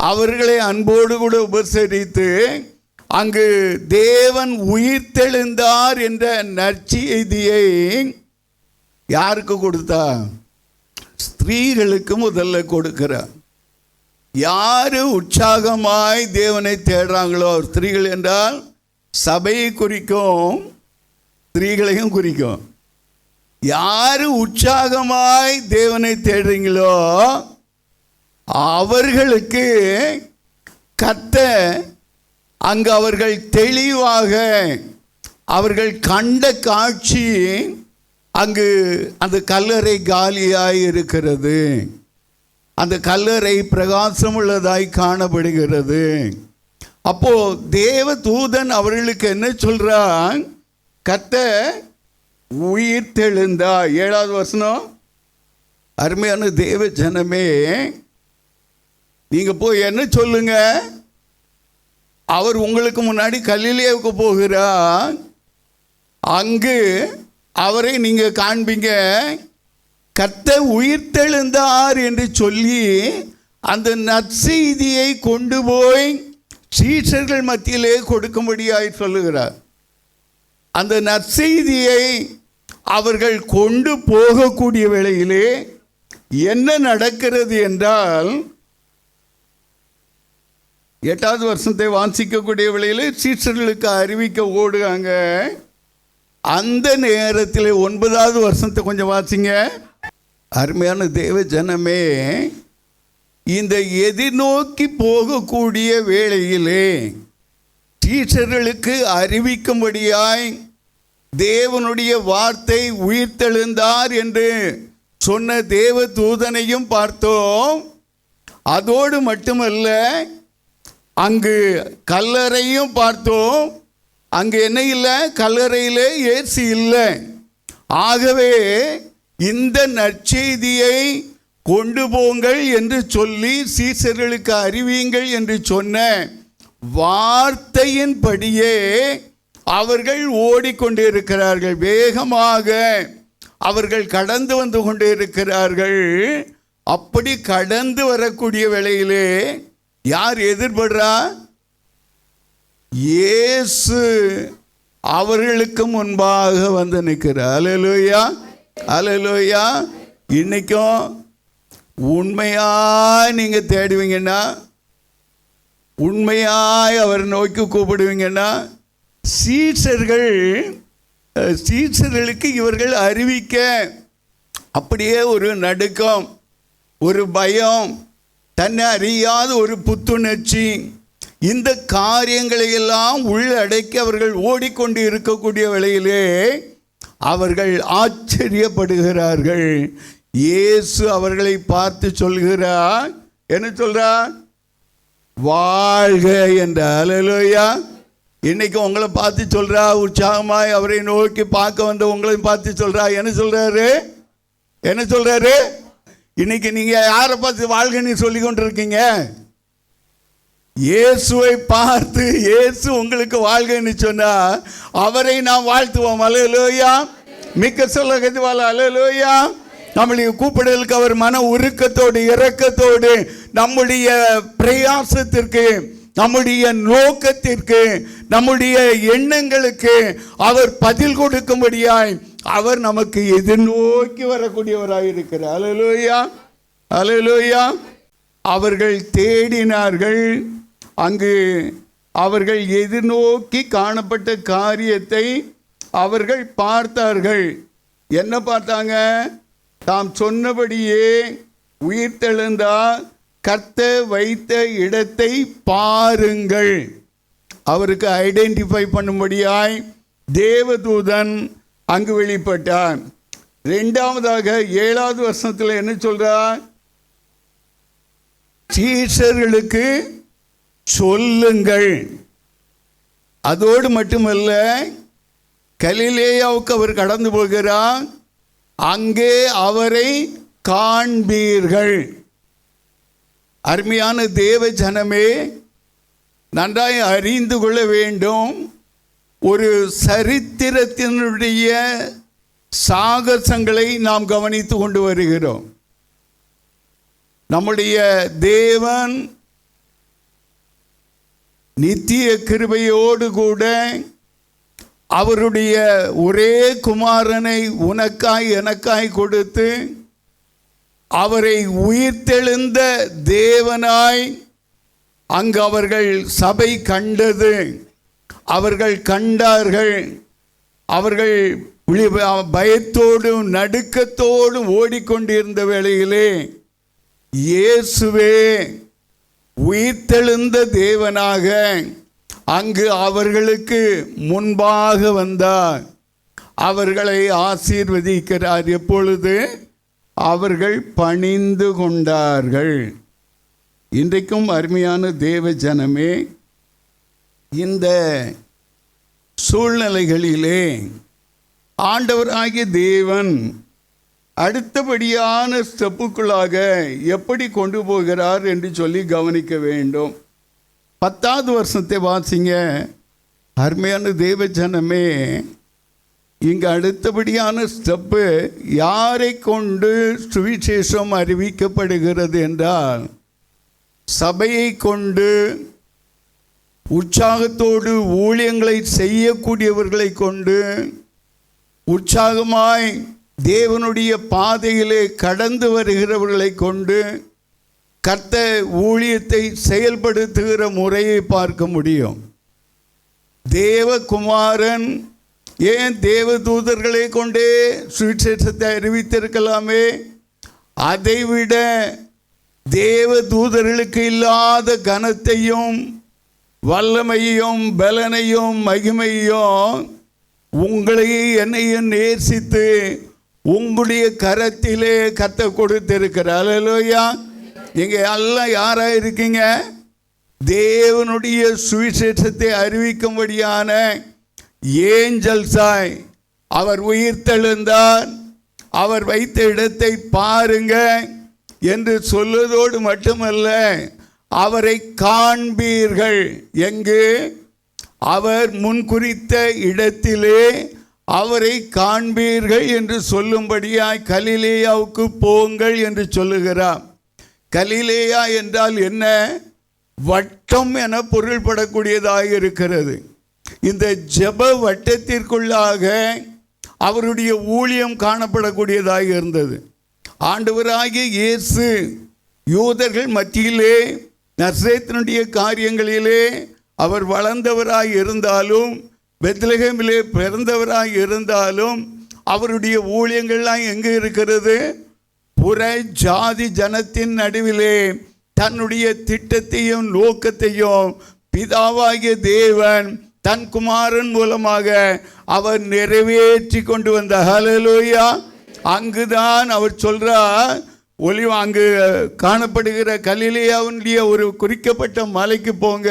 அவர்களை அன்போடு கூட உபசரித்து அங்கு தேவன் உயிர்த்தெழுந்தார் என்ற நற்செய்தியை யாருக்கு கொடுத்தா? ஸ்திரீகளுக்கு முதல்ல கொடுக்கிறார். யாரு உற்சாகமாய் தேவனை தேடுறாங்களோ, ஸ்திரீகள் என்றால் சபையை குறிக்கும், ஸ்திரீகளையும் குறிக்கும். யாரு உற்சாகமாய் தேவனை தேடுறீங்களோ அவர்களுக்கு கர்த்தர் அங்கு அவர்கள் தெளிவாக அவர்கள் கண்ட காட்சி, அங்கு அந்த கல்லறை காலியாய் இருக்கிறது, அந்த கல்லறை பிரகாசம் உள்ளதாய் காணப்படுகிறது. அப்போ தேவ தூதன் அவர்களுக்கு என்ன சொல்றான்? கர்த்தர் உயிர்த்தெழுந்தா. 7வது வசனம். அருமையான தேவ ஜனமே, நீங்க போய் என்ன சொல்லுங்க? அவர் உங்களுக்கு முன்னாடி கலிலேயாவுக்கு போகிறார், அங்கு அவரை நீங்க காண்பீங்க. கர்த்தர் உயிர்த்தெழுந்தார் என்று சொல்லி அந்த நற்செய்தியை கொண்டு போய் சீஷர்கள் மத்தியிலே கொடுக்கும்படியாய் சொல்லுகிறார். அந்த நற்செய்தியை அவர்கள் கொண்டு போகக்கூடிய வேளையிலே என்ன நடக்கிறது என்றால், 8வது வருஷத்தை வாசிக்கக்கூடிய வேளையிலே சீஷர்களுக்கு அறிவிக்க ஓடுவாங்க. அந்த நேரத்தில் 9வது வருஷத்தை கொஞ்சம் வாசிங்க. அருமையான தேவ ஜனமே, இந்த எதிர்நோக்கி போகக்கூடிய வேளையிலே சீஷர்களுக்கு அறிவிக்கும்படியாய் தேவனுடைய வார்த்தை உயிர்த்தெழுந்தார் என்று சொன்ன தேவ தூதனையும் பார்த்தோம். அதோடு மட்டுமல்ல, அங்கு கல்லறையும் பார்த்தோம். அங்கு என்ன இல்லை? கல்லறையிலே இயேசு இல்லை. ஆகவே இந்த நற்செய்தியை கொண்டு போங்கள் என்று சொல்லி சீஷர்களுக்கு அறிவியுங்கள் என்று சொன்ன வார்த்தையின்படியே அவர்கள் ஓடிக்கொண்டிருக்கிறார்கள். வேகமாக அவர்கள் கடந்து வந்து கொண்டிருக்கிறார்கள். அப்படி கடந்து வரக்கூடிய வேளையிலே யார் எதிர்படுறா? இயேசு அவர்களுக்கு முன்பாக வந்து நிற்கிறார். அல்லேலூயா, அல்லேலூயா. இன்னைக்கும் உண்மையாய் நீங்க தேடுவீங்கன்னா, உண்மையாய் அவர் நோக்கி கூப்பிடுவீங்கன்னா, சீஷர்களுக்கு இவர்கள் அறிவிக்க அப்படியே ஒரு நடுக்கம், ஒரு பயம், தன்னை அறியாத ஒரு புத்துணர்ச்சி, இந்த காரியங்களை எல்லாம் உள்ளடக்கி அவர்கள் ஓடிக்கொண்டு இருக்கக்கூடிய வேளையிலே அவர்கள் ஆச்சரியப்படுகிறார்கள். இயேசு அவர்களை பார்த்து சொல்கிறார், என்ன சொல்றார்? வாழ்க என்றார். அல்லேலூயா. இன்னைக்கு உங்களை பார்த்து சொல்றா, உற்சாகமாய் அவரை நோக்கி பார்க்க வந்த உங்களையும் பார்த்து சொல்றா. என்ன சொல்றாரு? என்ன சொல்றாரு? இன்னைக்கு நீங்க யாரை பார்த்து வாழ்கன்னு சொல்லி கொண்டிருக்கீங்க? இயேசுவை பார்த்து இயேசு உங்களுக்கு வாழ்கன்னு சொன்னா அவரை நாம் வாழ்த்துவோம். அல்லேலூயா. மிக்க சொல்ல கதிவால. அல்லேலூயா. நம்முடைய கூப்பிடலுக்கு அவர் மன உருக்கத்தோடு இரக்கத்தோடு நம்முடைய பிரயாசத்திற்கு, நம்முடைய நோக்கத்திற்கு, நம்முடைய எண்ணங்களுக்கு அவர் பதில் கொடுக்கும்படியாய் அவர் நமக்கு எதிர்நோக்கி வரக்கூடியவராய் இருக்கிறார். அல்லேலூயா. அல்லேலூயா. அவர்கள் தேடினார்கள். அங்கு அவர்கள் எதிர்நோக்கி காணப்பட்ட காரியத்தை அவர்கள் பார்த்தார்கள். என்ன பார்த்தாங்க? தாம் சொன்னபடியே உயிர்த்தெழுந்தார், கர்த்தர் வைத்த இடத்தை பாருங்கள். அவருக்கு ஐடென்டிஃபை பண்ணும்படியாய் தேவதூதன் அங்கு வெளிப்பட்டார். இரண்டாவதாக 7வது வசனத்தில் என்ன சொல்றார்? சீஷர்களுக்கு சொல்லுங்கள். அதோடு மட்டுமல்ல, கலிலேயாவுக்கு அவர் கடந்து போகிறார், அங்கே அவரை காண்பீர்கள். அருமையான தேவ ஜனமே, நன்றாய் அறிந்து கொள்ள வேண்டும். ஒரு சரித்திரத்தினுடைய சாகசங்களை நாம் கவனித்து கொண்டு வருகிறோம். நம்முடைய தேவன் நித்திய கிருபையோடு கூட அவருடைய ஒரே குமாரனை உனக்காய் எனக்காய் கொடுத்து அவரை உயிர்த்தெழுந்த தேவனாய் அங்கு அவர்கள் சபை கண்டது. அவர்கள் கண்டார்கள். அவர்கள் பயத்தோடும் நடுக்கத்தோடும் ஓடிக்கொண்டிருந்த வேளையிலே இயேசுவே உயிர்த்தெழுந்த தேவனாக அங்கு அவர்களுக்கு முன்பாக வந்தார். அவர்களை ஆசீர்வதிக்கிறார். எப்பொழுது? அவர்கள் பணிந்து கொண்டார்கள். இன்றைக்கும் அருமையான தேவ ஜனமே, இந்த சூழ்நிலைகளிலே ஆண்டவராகிய தேவன் அடுத்தபடியான ஸ்டெப்புக்குள்ளாக எப்படி கொண்டு போகிறார் என்று சொல்லி கவனிக்க வேண்டும். 10வது வருஷத்தை வாசிங்க. அருமையான தேவ ஜனமே, இங்கு அடுத்தபடியான ஸ்டெப்பு யாரை கொண்டு சுவிசேஷம் அறிவிக்கப்படுகிறது என்றால், சபையை கொண்டு உற்சாகத்தோடு ஊழியங்களை செய்யக்கூடியவர்களை கொண்டு உற்சாகமாய் தேவனுடைய பாதையிலே கடந்து வருகிறவர்களை கொண்டு கர்த்தர் ஊழியத்தை செயல்படுத்துகிற முறையை பார்க்க முடியும். தேவகுமாரன் ஏன் தேவதூதர்களை கொண்டே சுவிசேஷத்தை அறிவித்திருக்கலாமே? அதைவிட தேவதூதர்களுக்கு இல்லாத கனத்தையும் வல்லமையும் பலனையும் மகிமையும் உங்களையும் என்னையும் நேசித்து உங்களுடைய கரத்திலே கர்த்தர் கொடுத்திருக்கிறார். அல்லேலூயா. நீங்க எல்லாம் யாரா இருக்கீங்க? தேவனுடைய சுவிசேஷத்தை அறிவிக்கும்படியான ஏஞ்சல்ஸாய். அவர் உயிர்த்தெழுந்தார், அவர் வைத்த இடத்தை பாருங்க என்று சொல்வதோடு மட்டுமல்ல, அவரை காண்பீர்கள். எங்கு? அவர் முன்குறித்த இடத்திலே அவரை காண்பீர்கள் என்று சொல்லும்படியாய் கலிலேயாவுக்கு போங்கள் என்று சொல்லுகிறார். கலிலேயா என்றால் என்ன? வட்டம் என பொருள்படக்கூடியதாக இருக்கிறது. இந்த ஜெப வட்டத்திற்குள்ளாக அவருடைய ஊழியம் காணப்படக்கூடியதாக இருந்தது. ஆண்டவராகிய இயேசு யூதர்கள் மத்தியிலே நசரேத்தினுடைய காரியங்களிலே அவர் வளர்ந்தவராய் இருந்தாலும் பெத்லகேமிலே பிறந்தவராக இருந்தாலும் அவருடைய ஊழியங்கள்லாம் எங்கே இருக்கிறது? புற ஜாதி ஜனத்தின் நடுவிலே தன்னுடைய திட்டத்தையும் நோக்கத்தையும் பிதாவாகிய தேவன் தன் குமாரன் மூலமாக அவர் நிறைவேற்றி கொண்டு வந்த ஹல்லேலூயா. அங்குதான் அவர் சொல்றார், அங்கு காணப்படுகிற கலிலேயாவுடைய ஒரு குறிக்கப்பட்ட மலைக்கு போங்க,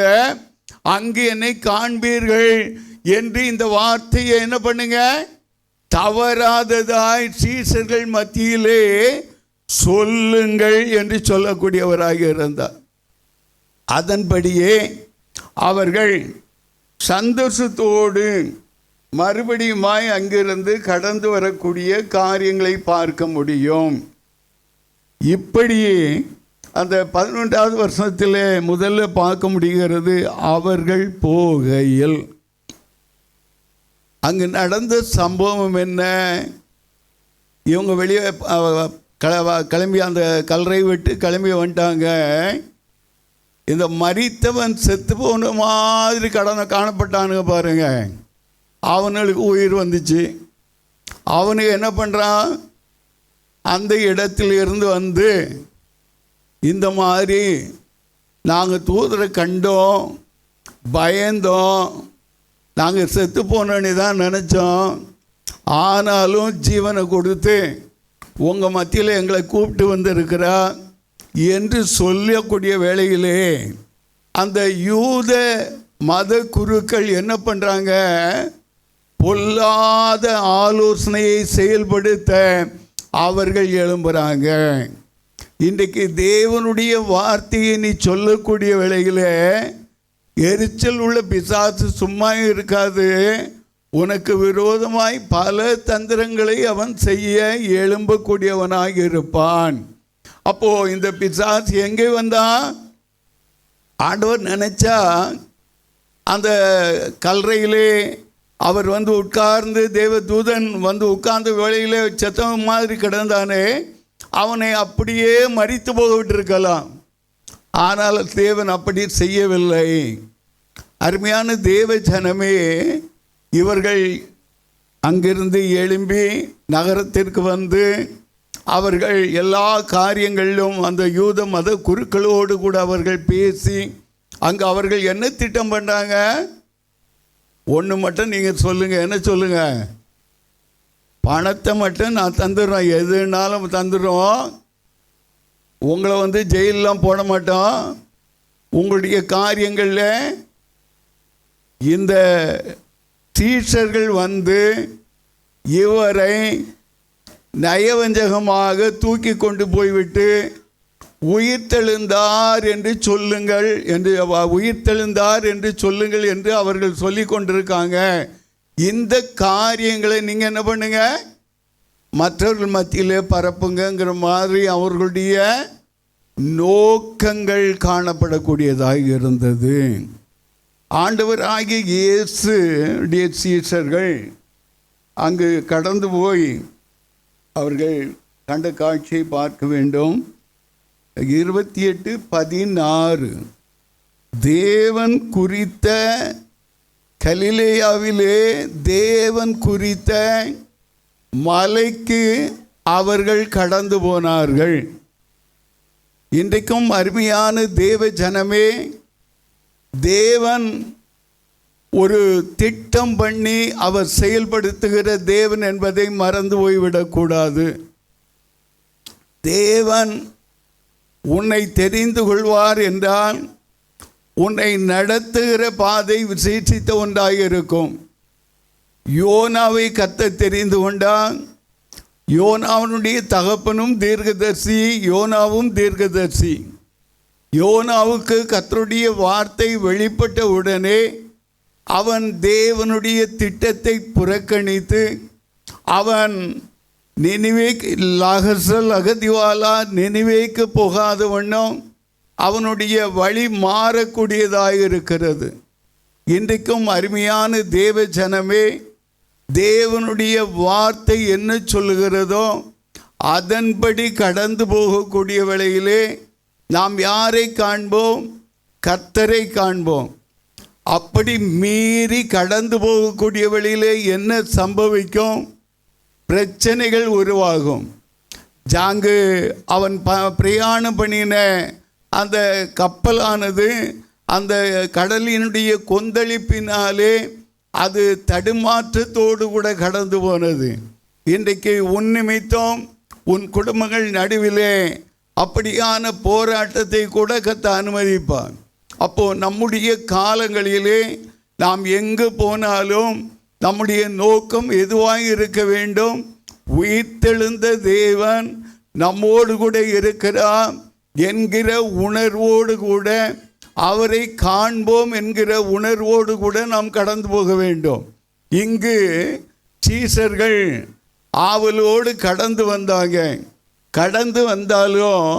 அங்கு என்னை காண்பீர்கள் என்று இந்த வார்த்தையை என்ன பண்ணுங்க, தவறாததாய் சீசர்கள் மத்தியிலே சொல்லுங்கள் என்று சொல்லக்கூடியவராக இருந்தார். அதன்படியே அவர்கள் சந்தோஷத்தோடு மறுபடியுமாய் அங்கிருந்து கடந்து வரக்கூடிய காரியங்களை பார்க்க முடியும். இப்படியே அந்த 11வது வருஷத்தில் முதல்ல பார்க்க முடிகிறது. அவர்கள் போகையில் அங்கு நடந்த சம்பவம் என்ன? இவங்க வெளியே கிளம்பி அந்த கல்லறை விட்டு கிளம்பி வந்துட்டாங்க. இந்த மரித்தவன் செத்து போன மாதிரி காணப்பட்டானுங்க பாருங்க. அவனுக்கு உயிர் வந்துச்சு. அவனுக்கு என்ன பண்ணுறான், அந்த இடத்துல இருந்து வந்து இந்த மாதிரி நாங்கள் தூதரை கண்டோம், பயந்தோம், நாங்கள் செத்து போனோன்னு தான் நினச்சோம், ஆனாலும் ஜீவனை கொடுத்து உங்கள் மத்தியில் எங்களை கூப்பிட்டு வந்திருக்கிறா என்று சொல்லக்கூடிய வேளையிலே அந்த யூத மத குருக்கள் என்ன பண்ணுறாங்க, பொல்லாத ஆலோசனையை செயல்படுத்த அவர்கள் எழும்புகிறாங்க. இன்றைக்கு தேவனுடைய வார்த்தையை நீ சொல்லக்கூடிய வேளையில் எரிச்சல் உள்ள பிசாசு சும்மா இருக்காது. உனக்கு விரோதமாய் பல தந்திரங்களை அவன் செய்ய எழும்பக்கூடியவனாக இருப்பான். அப்போ இந்த பிசாசு எங்கே வந்தான்? ஆண்டவர் நினைச்சா அந்த கல்லறையிலே அவர் வந்து உட்கார்ந்து, தேவதூதன் வந்து உட்கார்ந்த வேளையிலே செத்தவன் மாதிரி கிடந்தானே, அவனை அப்படியே மரித்து போக விட்டிருக்கலாம். ஆனால் தேவன் அப்படி செய்யவில்லை. அருமையான தேவ ஜனமே, இவர்கள் அங்கிருந்து எழும்பி நகரத்திற்கு வந்து அவர்கள் எல்லா காரியங்களிலும் அந்த யூத மத குருக்களோடு கூட அவர்கள் பேசி அங்கே அவர்கள் என்ன திட்டம் பண்ணுறாங்க? ஒன்று மட்டும் நீங்கள் சொல்லுங்கள், என்ன சொல்லுங்கள்? பணத்தை மட்டும் நான் தந்துடுறோம், எதுனாலும் தந்துடுறோம், உங்களை வந்து ஜெயிலெலாம் போட மாட்டோம், உங்களுடைய காரியங்களில் இந்த டீச்சர்கள் வந்து இவரை நயவஞ்சகமாக தூக்கி கொண்டு போய்விட்டு உயிர்த்தெழுந்தார் என்று சொல்லுங்கள் என்று, உயிர்த்தெழுந்தார் என்று சொல்லுங்கள் என்று அவர்கள் சொல்லி கொண்டிருக்காங்க. இந்த காரியங்களை நீங்கள் என்ன பண்ணுங்க, மற்றவர்கள் மத்தியிலே பரப்புங்கிற மாதிரி அவர்களுடைய நோக்கங்கள் காணப்படக்கூடியதாக இருந்தது. ஆண்டவர் ஆகிய இயேசு சீஷர்கள் அங்கு கடந்து போய் அவர்கள் கண்ட காட்சியை பார்க்க வேண்டும். 28:16 தேவன் குறித்த கலிலேயாவிலே தேவன் குறித்த மலைக்கு அவர்கள் கடந்து போனார்கள். இன்றைக்கும் அருமையான தேவ ஜனமே, தேவன் ஒரு திட்டம் பண்ணி அவர் செயல்படுத்துகிற தேவன் என்பதை மறந்து போய்விடக்கூடாது. தேவன் உன்னை தெரிந்து கொள்வார் என்றால் உன்னை நடத்துகிற பாதை விசேஷித்த ஒன்றாக இருக்கும். யோனாவை கர்த்தர் தெரிந்து கொண்டான். யோனாவுடைய தகப்பனும் தீர்க்கதரிசி, யோனாவும் தீர்க்கதரிசி. யோனாவுக்கு கர்த்தருடைய வார்த்தை வெளிப்பட்ட உடனே அவன் தேவனுடைய திட்டத்தை புறக்கணித்து அவன் நினிவேக்கு போகாத வண்ணம் அவனுடைய வழி மாறக்கூடியதாக இருக்கிறது. இன்றைக்கும் அருமையான தேவ ஜனமே, தேவனுடைய வார்த்தை என்ன சொல்லுகிறதோ அதன்படி கடந்து போகக்கூடிய வேளையிலே நாம் யாரை காண்போம்? கர்த்தரை காண்போம். அப்படி மீறி கடந்து போகக்கூடிய வழியிலே என்ன சம்பவிக்கும்? பிரச்சனைகள் உருவாகும். ஜாங்கு அவன் பிரயாணம் பண்ணின அந்த கப்பலானது அந்த கடலினுடைய கொந்தளிப்பினாலே அது தடுமாற்றத்தோடு கூட கடந்து போனது. இன்றைக்கு உன் நிமித்தம் உன் குடும்பங்கள் நடுவிலே அப்படியான போராட்டத்தை கூட கர்த்தர் அனுமதிப்பார். அப்போது நம்முடைய காலங்களிலே நாம் எங்கு போனாலும் நம்முடைய நோக்கம் எதுவாக இருக்க வேண்டும்? உயிர்த்தெழுந்த தேவன் நம்மோடு கூட இருக்கிறார் என்கிற உணர்வோடு கூட, அவரை காண்போம் என்கிற உணர்வோடு கூட நாம் கடந்து போக வேண்டும். இங்கு சீசர்கள் ஆவலோடு கடந்து வந்தாங்க. கடந்து வந்தாலும்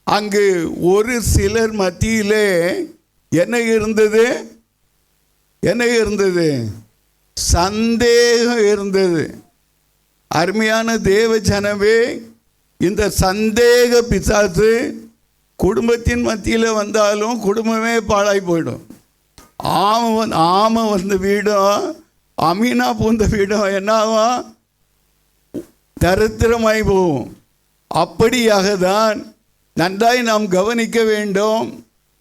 அங்கு ஒரு சிலர் மத்தியிலே என்ன இருந்தது? என்ன இருந்தது? சந்தேகம் இருந்தது. அருமையான தேவ ஜனமே, இந்த சந்தேக பிசாசு குடும்பத்தின் மத்தியில் வந்தாலும் குடும்பமே பாழாய் போயிடும். ஆமை வந்த வீடும் அமீனா பூந்த வீடும் என்னாகும்? தரித்திரமாய் போகும். அப்படியாக தான் நன்றாய் நாம் கவனிக்க வேண்டும்.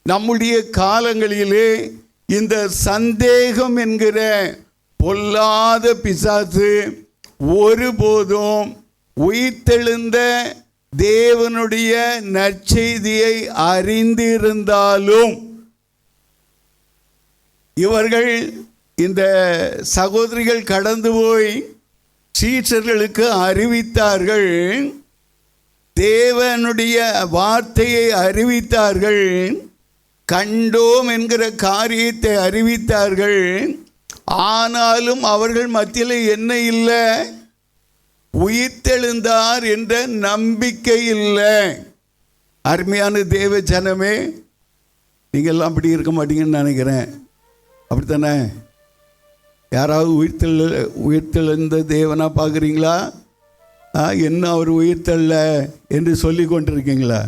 நம்முடைய காலங்களிலே இந்த சந்தேகம் என்கிற பொல்லாத பிசாசு ஒருபோதும் உயிர்த்தெழுந்த தேவனுடைய நற்செய்தியை அறிந்திருந்தாலும் இவர்கள், இந்த சகோதரிகள் கடந்து போய் சீஷர்களுக்கு அறிவித்தார்கள், தேவனுடைய வார்த்தையை அறிவித்தார்கள், கண்டோம் என்கிற காரியத்தை அறிவித்தார்கள். ஆனாலும் அவர்கள் மத்தியில் என்ன இல்லை? உயிர்த்தெழுந்தார் என்ற நம்பிக்கை இல்லை. அருமையான தேவ ஜனமே, நீங்கள்லாம் அப்படி இருக்க மாட்டீங்கன்னு நினைக்கிறேன். அப்படித்தானே? யாராவது உயிர்த்தெழுந்த தேவனாக பார்க்குறீங்களா? என்ன அவர் உயிர்த்தெழ என்று சொல்லி கொண்டிருக்கீங்களா?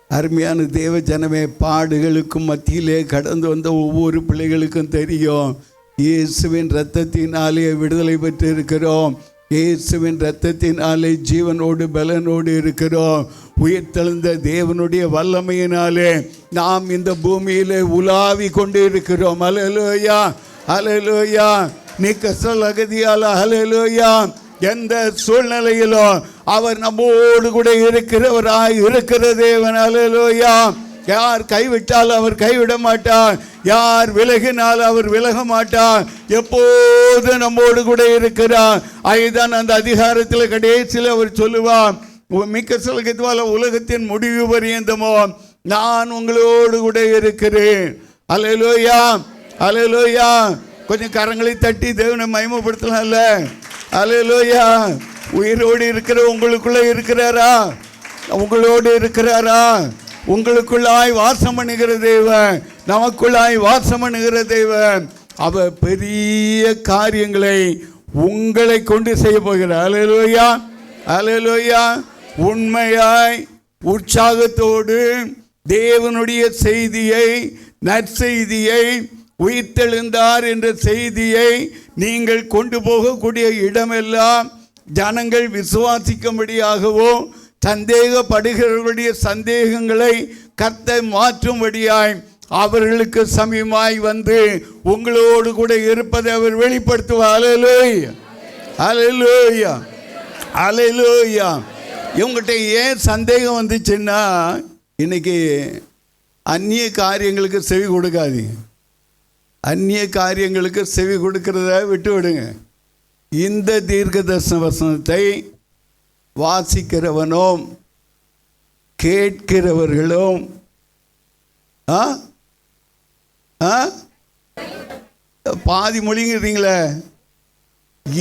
அருமையான தேவ ஜனமே, பாடுகளுக்கும் மத்தியிலே கடந்து வந்த ஒவ்வொரு பிள்ளைகளுக்கும் தெரியும், இயேசுவின் இரத்தத்தினாலே விடுதலை பெற்று இருக்கிறோம். இயேசுவின் இரத்தத்தினாலே ஜீவனோடு பலனோடு இருக்கிறோம். உயிர்த்தெழுந்த தேவனுடைய வல்லமையினாலே நாம் இந்த பூமியிலே உலாவி கொண்டு இருக்கிறோம். ஹல்லேலூயா, ஹல்லேலூயா. நீ கஷ்ட அகதியால ஹல்லேலூயா. எந்த சூழ்நிலையிலும் அவர் நம்மோடு கூட இருக்கிறவராய் இருக்கிற தேவன். ஹல்லேலூயா. யார் கைவிட்டால் அவர் கைவிட மாட்டார், யார் விலகினால் அவர் விலக மாட்டார். எப்போது நம்மோடு கூட இருக்கிறார். அதுதான் அந்த அதிகாரத்தில் கடைசியில் அவர் சொல்லுவார், மிக்க சொல்லுவால உலகத்தின் முடிவு பரியந்தமோ நான் உங்களோடு கூட இருக்கிறேன். ஹல்லேலூயா, ஹல்லேலூயா. கொஞ்சம் கரங்களை தட்டி தேவனை மகிமைப்படுத்தலாம்ல. ஹல்லேலூயா. உயிரோடு இருக்கிற உங்களுக்குள்ள இருக்கிறாரா? உங்களோடு இருக்கிறாரா? உங்களுக்குள்ளாய் வாசம் பண்ணுகிற தேவன், நமக்குள்ளாய் வாசம் பண்ணுகிற தேவன். அவர் பெரிய காரியங்களை உங்களை கொண்டு செய்ய போகிறார். ஹல்லேலூயா, ஹல்லேலூயா. உண்மையாய் உற்சாகத்தோடு தேவனுடைய செய்தியை, நற்செய்தியை, உயிர்த்தெழுந்தார் என்ற செய்தியை நீங்கள் கொண்டு போகக்கூடிய இடமெல்லாம் ஜனங்கள் விசுவாசிக்கும்படியாகவோ சந்தேகப்படுகிறவர்களுடைய சந்தேகங்களை கர்த்தர் மாற்றும்படியாய் அவர்களுக்கு சமீபமாய் வந்து உங்களோடு கூட இருப்பதை அவர் வெளிப்படுத்துவார். ஹல்லேலூயா, ஹல்லேலூயா, ஹல்லேலூயா. இவங்ககிட்ட ஏன் சந்தேகம் வந்துச்சுன்னா, இன்னைக்கு அந்நிய காரியங்களுக்கு செவி கொடுக்காது. அந்நிய காரியங்களுக்கு செவி கொடுக்கிறத விட்டு விடுங்க. இந்த தீர்க்க தரிசன வசனத்தை வாசிக்கிறவனும் கேட்கிறவர்களும் பாதி மொழிங்கிறீங்களே,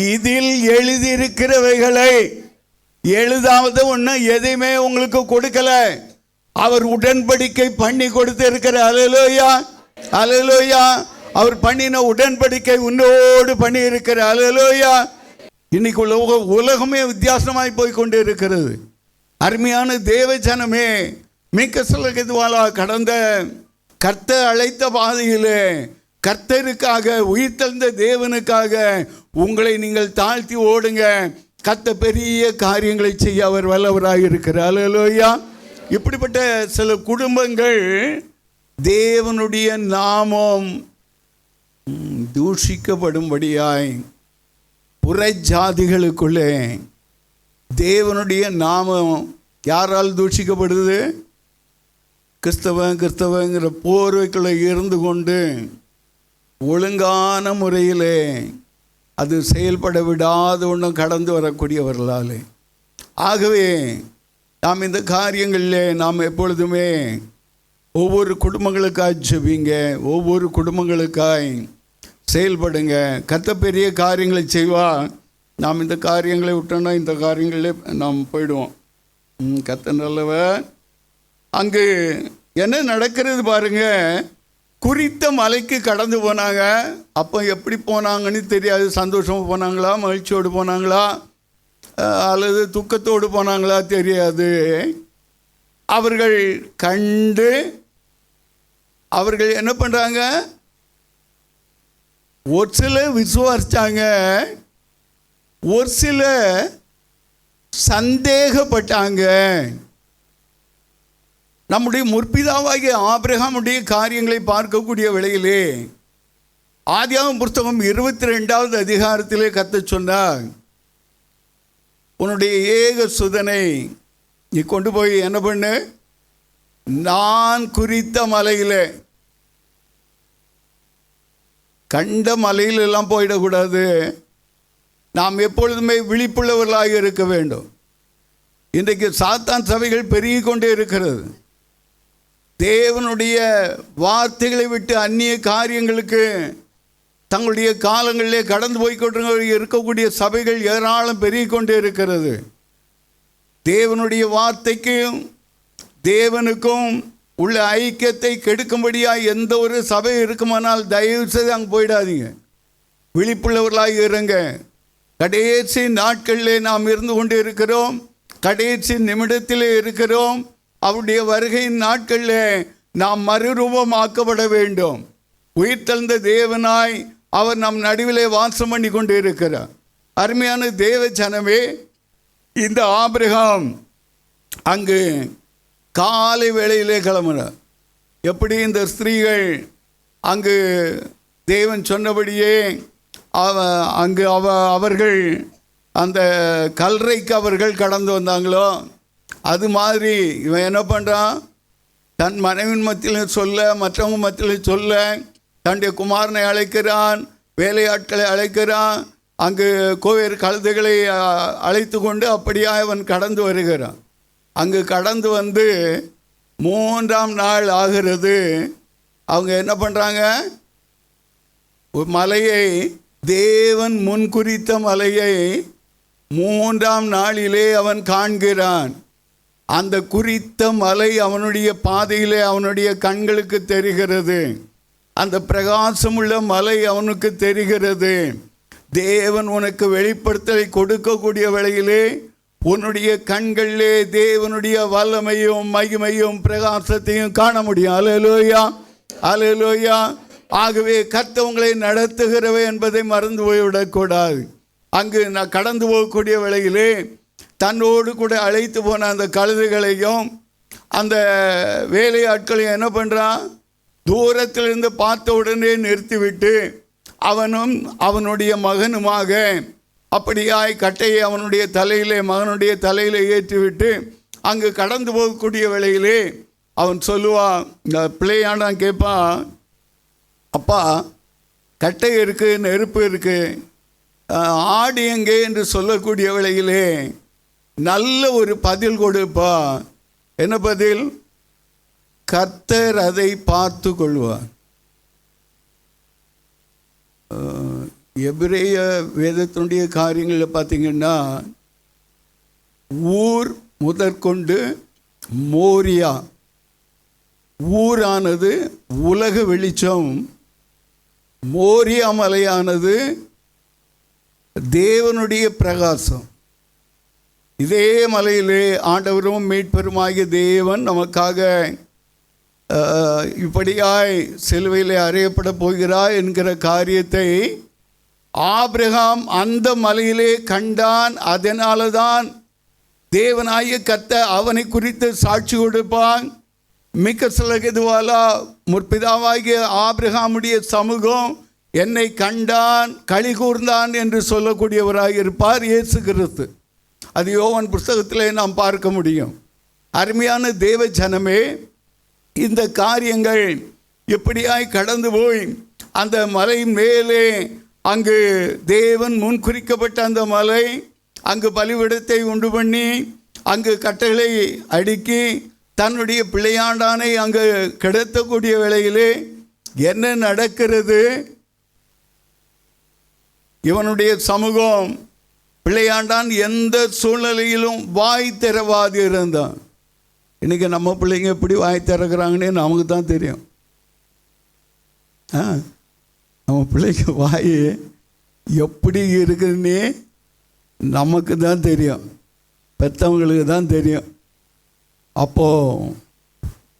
இதில் எழுதியிருக்கிறவைகளை எழுதாவது ஒன்று எதையுமே உங்களுக்கு கொடுக்கல, அவர் உடன்படிக்கை பண்ணி கொடுத்து இருக்கிற. ஹல்லேலூயா, ஹல்லேலூயா. அவர் பண்ணின உடன்படிக்கை உன்னோடு பண்ணி இருக்கிற. ஹல்லேலூயா. இன்னைக்கு உலகமே வித்தியாசமாய் போய் கொண்டு இருக்கிறது. அருமையான தேவ ஜனமே, மிக்க சொல்லுவாலா கடந்த கர்த்தர் அழைத்த பாதையிலே கர்த்தருக்காக, உயிர்த்தெழுந்த தேவனுக்காக உங்களை நீங்கள் தாழ்த்தி ஓடுங்க. கர்த்தர் பெரிய காரியங்களை செய்ய அவர் வல்லவராக இருக்கிறார். அல்லேலூயா. இப்படிப்பட்ட சில குடும்பங்கள் தேவனுடைய நாமம் தூஷிக்கப்படும்படியாய் புறஜாதிகளுக்குள்ளே தேவனுடைய நாமம் யாரால் தூஷிக்கப்படுது? கிறிஸ்தவங்கிற போர்வைக்குள்ளே இருந்து கொண்டு ஒழுங்கான முறையிலே அது செயல்பட விடாத ஒன்றும் கடந்து வரக்கூடியவர்களால். ஆகவே நாம் இந்த காரியங்களில் நாம் எப்பொழுதுமே ஒவ்வொரு குடும்பங்களுக்காய் ஜெபிங்க, ஒவ்வொரு குடும்பங்களுக்காய் செயல்படுங்க. கர்த்தர் பெரிய காரியங்களை செய்வார். நாம் இந்த காரியங்களை விட்டோன்னா இந்த காரியங்களே நாம் போயிடுவோம். கர்த்தர் நல்லவர். அங்கு என்ன நடக்கிறது பாருங்க. குறித்த மலைக்கு கடந்து போனாங்க. அப்போ எப்படி போனாங்கன்னு தெரியாது. சந்தோஷமாக போனாங்களா, மகிழ்ச்சியோடு போனாங்களா, அல்லது துக்கத்தோடு போனாங்களா தெரியாது. அவர்கள் கண்டு அவர்கள் என்ன பண்ணுறாங்க? ஒரு சில விசுவாசித்தாங்க, ஒரு சில சந்தேகப்பட்டாங்க. நம்முடைய முற்பிதாவாகிய ஆபிரகாமுடைய காரியங்களை பார்க்கக்கூடிய வேளையிலே ஆதியாகமம் புஸ்தகம் 22வது அதிகாரத்திலே கர்த்தர் சொன்னார், உன்னுடைய ஏக சுதனை நீ கொண்டு போய் என்ன பண்ணு, நான் குறித்த மலையில், கண்ட மலையிலெல்லாம் போயிடக்கூடாது. நாம் எப்பொழுதுமே விழிப்புள்ளவர்களாக இருக்க வேண்டும். இன்றைக்கு சாத்தான் சபைகள் பெருகி கொண்டே இருக்கிறது. தேவனுடைய வார்த்தைகளை விட்டு அந்நிய காரியங்களுக்கு தங்களுடைய காலங்களிலே கடந்து போய்கொண்டு இருக்கக்கூடிய சபைகள் ஏராளம் பெருகி கொண்டே இருக்கிறது. தேவனுடைய வார்த்தைக்கும் தேவனுக்கும் உள்ள ஐக்கியத்தை கெடுக்கும்படியாக எந்த ஒரு சபை இருக்குமானால் தயவு செய்து அங்கே போயிடாதீங்க. விழிப்புள்ளவர்களாக இருங்க. கடைசி நாட்களிலே நாம் இருந்து கொண்டு இருக்கிறோம். கடைசி நிமிடத்திலே இருக்கிறோம். அவருடைய வருகையின் நாட்களில் நாம் மறுரூபமாக்கப்பட வேண்டும். உயிர்த்தெழுந்த தேவனாய் அவர் நம் நடுவிலே வாசம் பண்ணி கொண்டு இருக்கிறார். அருமையான தேவ ஜனமே, இந்த ஆபிரகாம் அங்கு காலை வேளையிலே கிளம்பினார். எப்படி இந்த ஸ்திரீகள் அங்கு தேவன் சொன்னபடியே அவர்கள் அந்த கல்றைக்கு அவர்கள் கடந்து வந்தாங்களோ, அது மாதிரி இவன் என்ன பண்ணுறான்? தன் மனைவின் மத்தியில் சொல்ல, மற்றவங்க மத்தியில் சொல்ல, தன்னுடைய குமாரனை அழைக்கிறான், வேலையாட்களை அழைக்கிறான், அங்கு கோவேறு கழுதைகளை அழைத்து கொண்டு அப்படியாக அவன் கடந்து வருகிறான். அங்கு கடந்து வந்து 3ஆம் நாள் ஆகிறது. அவங்க என்ன பண்ணுறாங்க? மலையை, தேவன் முன்குறித்த மலையை 3ஆம் நாளிலே அவன் காண்கிறான். அந்த குறித்த மலை அவனுடைய பாதையிலே அவனுடைய கண்களுக்கு தெரிகிறது. அந்த பிரகாசமுள்ள மலை அவனுக்கு தெரிகிறது. தேவன் உனக்கு வெளிப்படுத்தலை கொடுக்கக்கூடிய வேளையிலே உன்னுடைய கண்களிலே தேவனுடைய வல்லமையும் மகிமையும் பிரகாசத்தையும் காண முடியும். அல்லேலூயா, அல்லேலூயா. ஆகவே கர்த்தர் உங்களை நடத்துகிறவை என்பதை மறந்து போய்விடக்கூடாது. அங்கு நான் கடந்து போகக்கூடிய வேளையிலே தன்னோடு கூட அழைத்து போன அந்த கழுதைகளையும் அந்த வேலையாட்களையும் என்ன பண்ணுறான்? தூரத்திலிருந்து பார்த்த உடனே நிறுத்திவிட்டு அவனும் அவனுடைய மகனுமாக அப்படியாய் கட்டையை அவனுடைய தலையிலே, மகனுடைய தலையிலே ஏற்றிவிட்டு அங்கு கடந்து போகக்கூடிய வேளையிலே அவன் சொல்லுவான், இந்த பிள்ளையானான் கேட்பான், அப்பா கட்டை இருக்குது, நெருப்பு இருக்குது, ஆடு எங்கே என்று சொல்லக்கூடிய வேளையிலே நல்ல ஒரு பதில் கொடுப்பா. என்ன பதில்? கர்த்தர் அதை பார்த்து கொள்வார். எபிரேய வேதத்தினுடைய காரியங்களில் பார்த்தீங்கன்னா ஊர் முதற்கொண்டு மோரியா, ஊரானது உலக வெளிச்சம், மோரியா மலையானது தேவனுடைய பிரகாசம். இதே மலையிலே ஆண்டவரும் மீட்பெருமாகிய தேவன் நமக்காக இப்படியாய் சிலுவையிலே அறையப்பட போகிறாய் என்கிற காரியத்தை ஆபிரகாம் அந்த மலையிலே கண்டான். அதனால தான் தேவனாய கர்த்தர் அவனை குறித்து சாட்சி கொடுப்பான். மிக்க சிலகதுவாலா முற்பிதாவாகிய ஆபிரகாமுடைய சமூகம் என்னை கண்டான் களி கூர்ந்தான் என்று சொல்லக்கூடியவராக இருப்பார் இயேசு கிறிஸ்து. அது யோவான் புஸ்தகத்திலே நாம் பார்க்க முடியும். அருமையான தேவ ஜனமே, இந்த காரியங்கள் எப்படியாய் கடந்து போய் அந்த மலை மேலே அங்கு தேவன் முன்குறிக்கப்பட்ட அந்த மலை அங்கு பலிபீடத்தை உண்டு பண்ணி அங்கு கட்டைகளை அடுக்கி தன்னுடைய பிள்ளையாண்டானை அங்கு கிடத்தக்கூடிய வேளையிலே என்ன நடக்கிறது? இவனுடைய சமூகம் பிள்ளையாண்டான் எந்த சூழ்நிலையிலும் வாய் திறவாது இருந்தான். இன்றைக்கி நம்ம பிள்ளைங்க எப்படி வாய் திறக்கிறாங்கன்னே நமக்கு தான் தெரியும். நம்ம பிள்ளைங்க வாய் எப்படி இருக்குதுன்னே நமக்கு தான் தெரியும், பெற்றவங்களுக்கு தான் தெரியும். அப்போது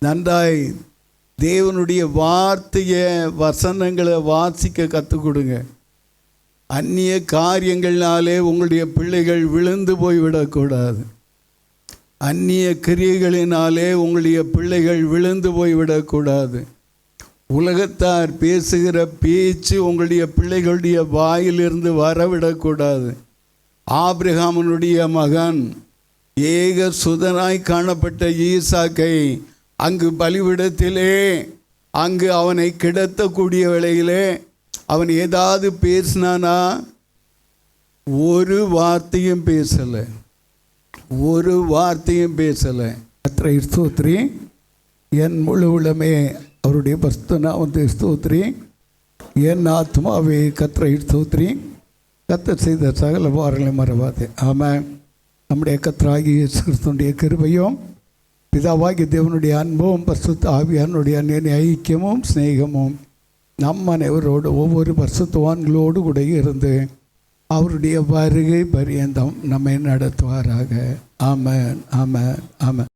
நன்றாய் தேவனுடைய வார்த்தையை வசனங்களை வாசிக்க கற்றுக் கொடுங்க. அந்நிய காரியங்களாலே உங்களுடைய பிள்ளைகள் விழுந்து போய்விடக்கூடாது. அந்நிய கிரியைகளினாலே உங்களுடைய பிள்ளைகள் விழுந்து போய்விடக்கூடாது. உலகத்தார் பேசுகிற பேச்சு உங்களுடைய பிள்ளைகளுடைய வாயிலிருந்து வரவிடக்கூடாது. ஆபிரகாமனுடைய மகன் ஏக சுதனாய் காணப்பட்ட ஈசாக்கை அங்கு பலிபீடத்திலே அங்கு அவனை கிடத்தக்கூடிய வேளையிலே அவன் ஏதாவது பேசினானா? ஒரு வார்த்தையும் பேசலை, ஒரு வார்த்தையும் பேசலை. கர்த்தரை ஸ்தோத்திரி. என் முழு உளமே அவருடைய பரிசுத்த நாமத்தை ஸ்தோத்திரி. என் ஆத்மாவே கர்த்தரை ஸ்தோத்திரி. கர்த்தர் செய்த சகல வாரங்களை மறவாது. ஆமாம். நம்முடைய கர்த்தராகிய இயேசு கிறிஸ்துவினுடைய கிருபையும் பிதாவாகிய தேவனுடைய அன்பும் பரிசுத்த ஆவியானுடைய ஐக்கியமும் சிநேகமும் நம் அனைவரோடு ஒவ்வொரு பரிசுத்தவான்களோடு கூட இருந்து அவருடைய வருகை பரியந்தம் நம்மை நடத்துவாராக. ஆமென், ஆமென், ஆமென்.